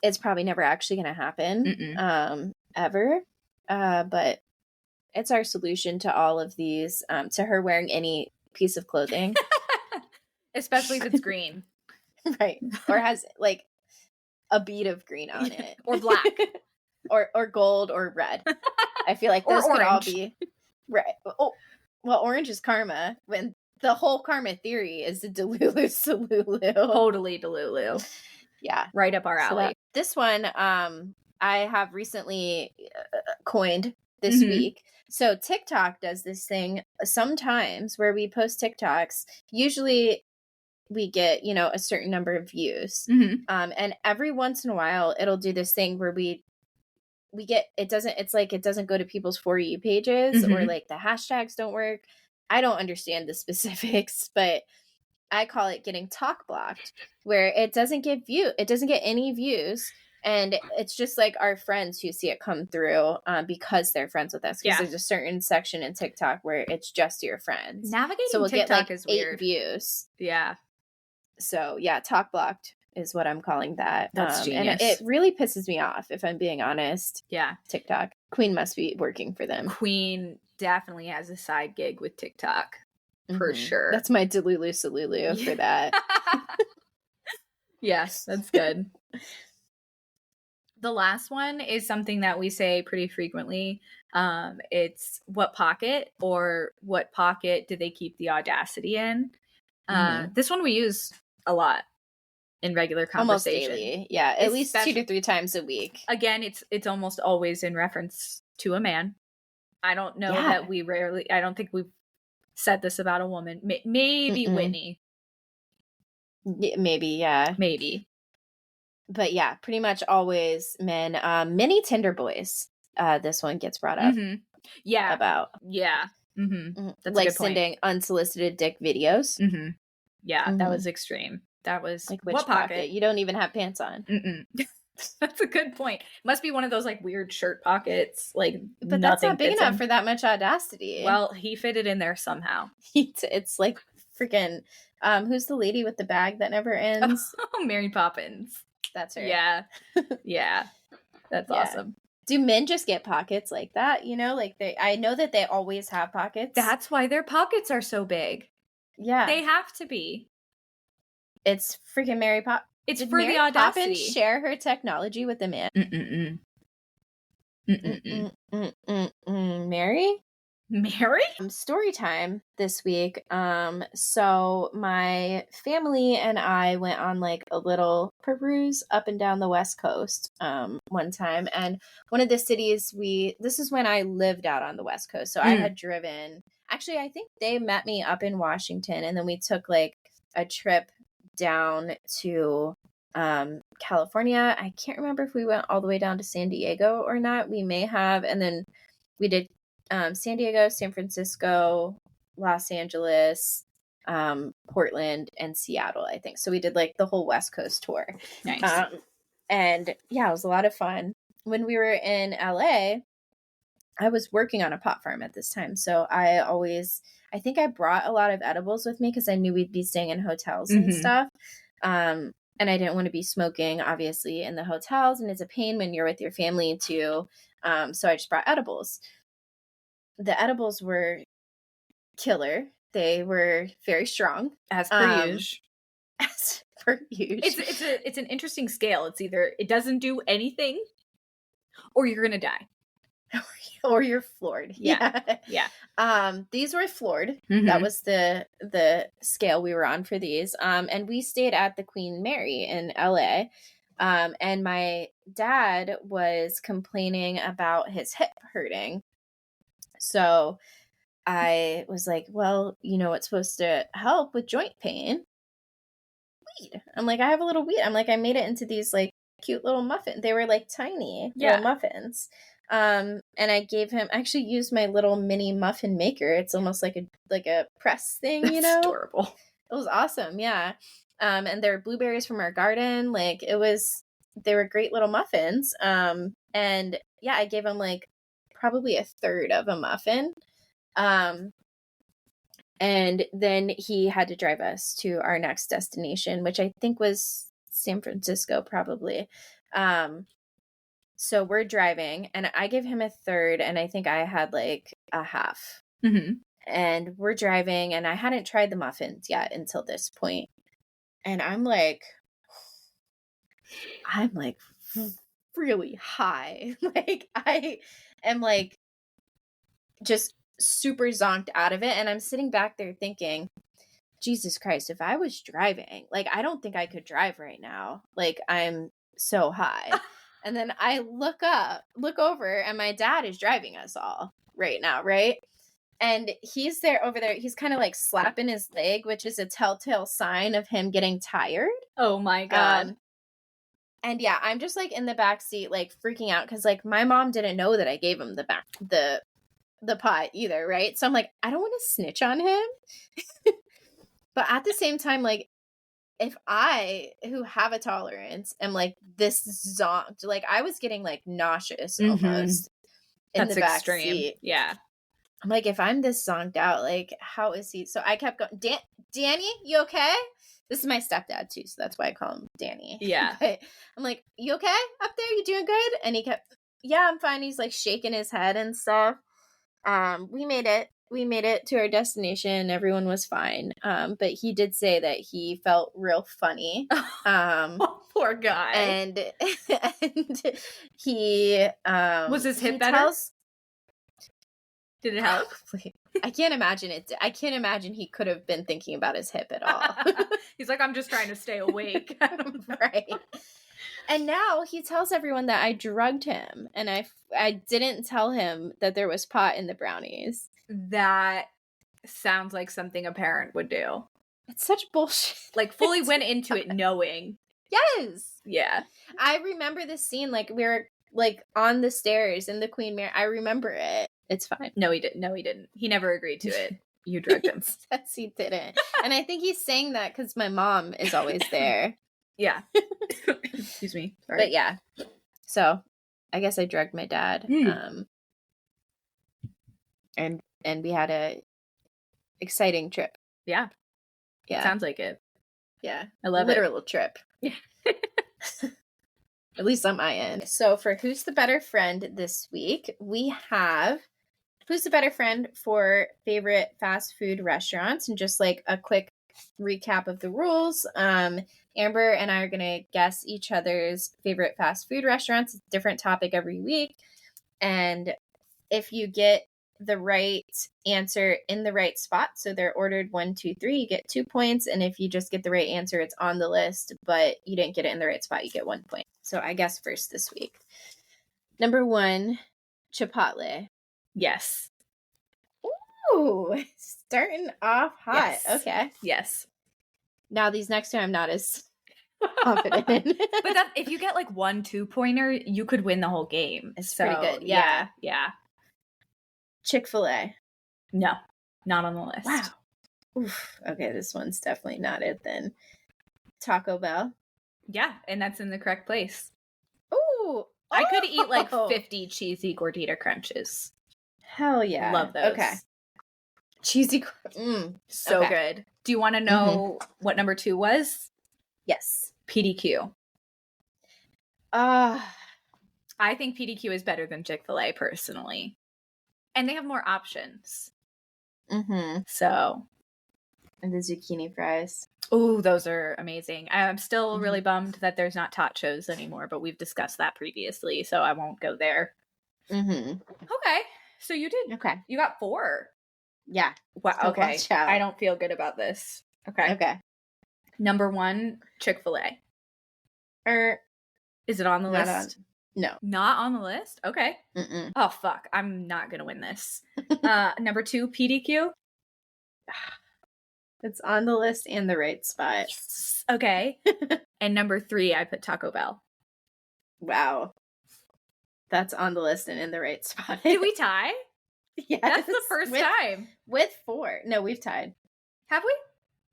it's probably never actually going to happen ever. But it's our solution to all of these, to her wearing any piece of clothing. Especially if it's green. Right. Or has like a bead of green on it. Or black. or gold or red. I feel like those could all be right. Oh, well, orange is karma. When the whole karma theory is the Delulu Solulu. Totally Delulu. Yeah. Right up our alley. So this one, I have recently coined this week. So TikTok does this thing sometimes where we post TikToks. Usually we get, you know, a certain number of views. And every once in a while it'll do this thing where we get, it doesn't go to people's For You pages, or like the hashtags don't work. I don't understand the specifics, but I call it getting talk blocked, where it doesn't get any views. And it's just like our friends who see it come through because they're friends with us. Because there's a certain section in TikTok where it's just your friends. Navigating so we'll TikTok get like is 8 weird. views. Yeah. So yeah, talk blocked is what I'm calling that. That's genius. And it really pisses me off, if I'm being honest. Yeah. TikTok. Queen must be working for them. Queen definitely has a side gig with TikTok. For sure. That's my Delulu Salulu for that. Yes, that's good. The last one is something that we say pretty frequently. It's what pocket, or what pocket do they keep the audacity in? This one we use a lot in regular conversation. Almost daily. Yeah, at least 2 to 3 times a week. Again, it's almost always in reference to a man. I don't know that I don't think we've said this about a woman. Maybe Whitney. Maybe, yeah. Maybe. But yeah, pretty much always men. Many Tinder boys. This one gets brought up. Yeah. About. Yeah. That's like sending unsolicited dick videos. Yeah, that was extreme. That was like, which pocket? You don't even have pants on. That's a good point. Must be one of those like weird shirt pockets. Like, but that's not big enough for that much audacity. Well, he fit it in there somehow. It's like freaking. Who's the lady with the bag that never ends? Oh, Mary Poppins. That's her. Yeah. Yeah. That's awesome. Do men just get pockets like that? You know, like I know that they always have pockets. That's why their pockets are so big. Yeah. They have to be. It's freaking Mary Poppins. It's for the audacity. Poppins share her technology with a man? Mary? Story time this week. So my family and I went on like a little peruse up and down the West Coast one time, and one of the cities this is when I lived out on the West Coast, so I had driven. Actually, I think they met me up in Washington, and then we took like a trip down to California. I can't remember if we went all the way down to San Diego or not. We may have, and then we did San Diego, San Francisco, Los Angeles, Portland, and Seattle, I think. So we did like the whole West Coast tour. Nice. And yeah, it was a lot of fun. When we were in LA, I was working on a pot farm at this time. So I think I brought a lot of edibles with me because I knew we'd be staying in hotels and stuff. And I didn't want to be smoking, obviously, in the hotels. And it's a pain when you're with your family too. So I just brought edibles. The edibles were killer. They were very strong. As per usual. As per usual. It's an interesting scale. It's either it doesn't do anything, or you're gonna die. Or you're floored. Yeah. These were floored. That was the scale we were on for these. And we stayed at the Queen Mary in LA. And my dad was complaining about his hip hurting. So I was like, well, you know what's supposed to help with joint pain? Weed. I'm like, I have a little weed. I'm like, I made it into these like cute little muffins. They were like tiny little muffins. And I gave him, actually used my little mini muffin maker. It's almost like a press thing, you know? That's adorable. It was awesome. Yeah. And they're blueberries from our garden. Like they were great little muffins. And yeah, I gave him like probably a third of a muffin. And then he had to drive us to our next destination, which I think was San Francisco, probably. So we're driving, and I give him a third, and I think I had like a half. And we're driving, and I hadn't tried the muffins yet until this point. And I'm like really high. Like I am like just super zonked out of it. And I'm sitting back there thinking, Jesus Christ, if I was driving, like, I don't think I could drive right now. Like, I'm so high. And then I look over, and my dad is driving us all right now, right? And he's over there. He's kind of like slapping his leg, which is a telltale sign of him getting tired. Oh my God. And yeah, I'm just like in the back seat, like freaking out because like my mom didn't know that I gave him the pot either, right? So I'm like, I don't want to snitch on him. But at the same time, like, if I, who have a tolerance, am like this zonked, like I was getting like nauseous almost in the back extreme. seat. Yeah. I'm like, if I'm this zonked out, like, how is he? So I kept going, Danny, you okay? This is my stepdad too, so that's why I call him Danny. Yeah. But I'm like, you okay up there? You doing good? And he kept, yeah, I'm fine. He's like shaking his head and stuff. We made it to our destination. Everyone was fine. But he did say that he felt real funny. Oh, poor guy. And he was his hip better? Did it help? I can't imagine it. I can't imagine he could have been thinking about his hip at all. He's like, I'm just trying to stay awake. Right. And now he tells everyone that I drugged him, and I didn't tell him that there was pot in the brownies. That sounds like something a parent would do. It's such bullshit. Like fully went into it knowing. Yes. Yeah. I remember this scene, like we were like on the stairs in the Queen Mary. I remember it. It's fine. No, he didn't. No, he didn't. He never agreed to it. You drugged him. Yes, he didn't. And I think he's saying that because my mom is always there. Yeah. Excuse me. Sorry. But yeah. So I guess I drugged my dad. And we had a exciting trip. Yeah. Yeah. Sounds like it. Yeah. I love Literal trip. Yeah. At least on my end. So for Who's the Better Friend this week, we have Who's the Better Friend for favorite fast food restaurants, and just like a quick recap of the rules. Amber and I are going to guess each other's favorite fast food restaurants. It's a different topic every week. And if you get the right answer in the right spot, so they're ordered 1, 2, 3, you get 2 points. And if you just get the right answer, it's on the list, but you didn't get it in the right spot, you get 1 point. So I guess first this week. Number 1, Chipotle. Yes. Ooh, starting off hot. Yes. Okay. Yes. Now these next two I'm not as confident in. But if you get like 1 2-pointer, you could win the whole game. It's pretty good. Yeah. Chick-fil-A. No, not on the list. Wow. Oof. Okay, this one's definitely not it then. Taco Bell. Yeah, and that's in the correct place. Ooh. I could eat like 50 cheesy gordita crunches. Hell yeah. Love those. Okay. Cheesy. So good. Do you want to know what number 2 was? Yes. PDQ. I think PDQ is better than Chick-fil-A personally. And they have more options. So. And the zucchini fries. Oh, those are amazing. I'm still really bummed that there's not tachos anymore, but we've discussed that previously, so I won't go there. Okay. So you did. Okay. You got 4. Yeah. Wow. So okay. watch out. I don't feel good about this. Okay. Okay. Number 1, Chick-fil-A. Is it on the list? No. Not on the list? Okay. Oh, fuck. I'm not going to win this. Number 2, PDQ. It's on the list and the right spot. Yes. Okay. And number 3, I put Taco Bell. Wow. That's on the list and in the right spot. Did we tie? Yes. That's the first time. With 4. No, we've tied. Have we?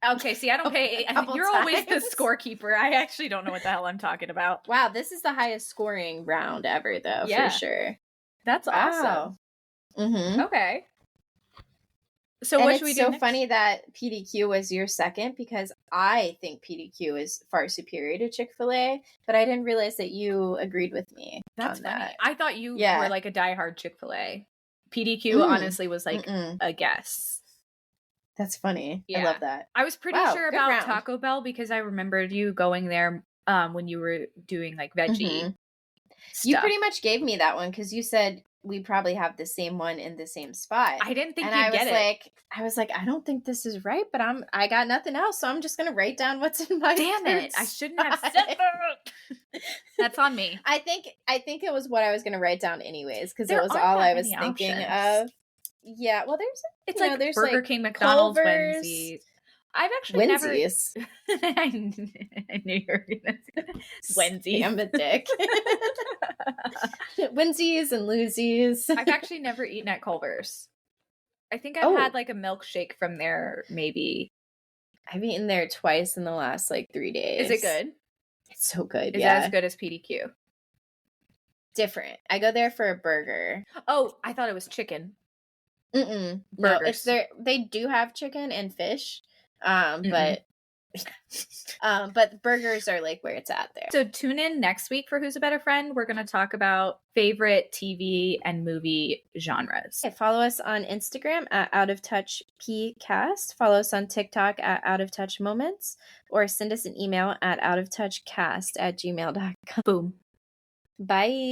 Okay, see, I don't pay. You're always the scorekeeper. I actually don't know what the hell I'm talking about. Wow, this is the highest scoring round ever, though, for sure. That's awesome. Okay. So what should we do next? It's so funny that PDQ was your second, because I think PDQ is far superior to Chick-fil-A, but I didn't realize that you agreed with me. That's on funny. that. I thought you were like a diehard Chick-fil-A. PDQ honestly was like a guess. That's funny. Yeah. I love that. I was pretty sure about Taco Bell because I remembered you going there when you were doing like veggie stuff. You pretty much gave me that one because you said we probably have the same one in the same spot. I didn't think you'd get it. I was like, I don't think this is right, but I got nothing else, so I'm just gonna write down what's in my Damn it! I shouldn't have said that. That's on me. I think it was what I was gonna write down anyways because it was all I was thinking of. Yeah, well, It's you like know, there's Burger like King, McDonald's, Culver's, Wendy's. I've actually Wendy's. never. I knew you were gonna say that. Wendy's. I'm a dick. Wendy's and Lucy's. I've actually never eaten at Culver's. I think I've had like a milkshake from there, maybe. I've eaten there twice in the last like 3 days. Is it good? It's so good. Is that as good as PDQ? Different. I go there for a burger. Oh, I thought it was chicken. No, it's there. They do have chicken and fish, but burgers are like where it's at there. So tune in next week for Who's a Better Friend. We're going to talk about favorite TV and movie genres. Okay, follow us on Instagram at Out of Touch PCast. Follow us on TikTok at Out of Touch Moments, or send us an email at outoftouchcast@gmail.com. Boom. Bye.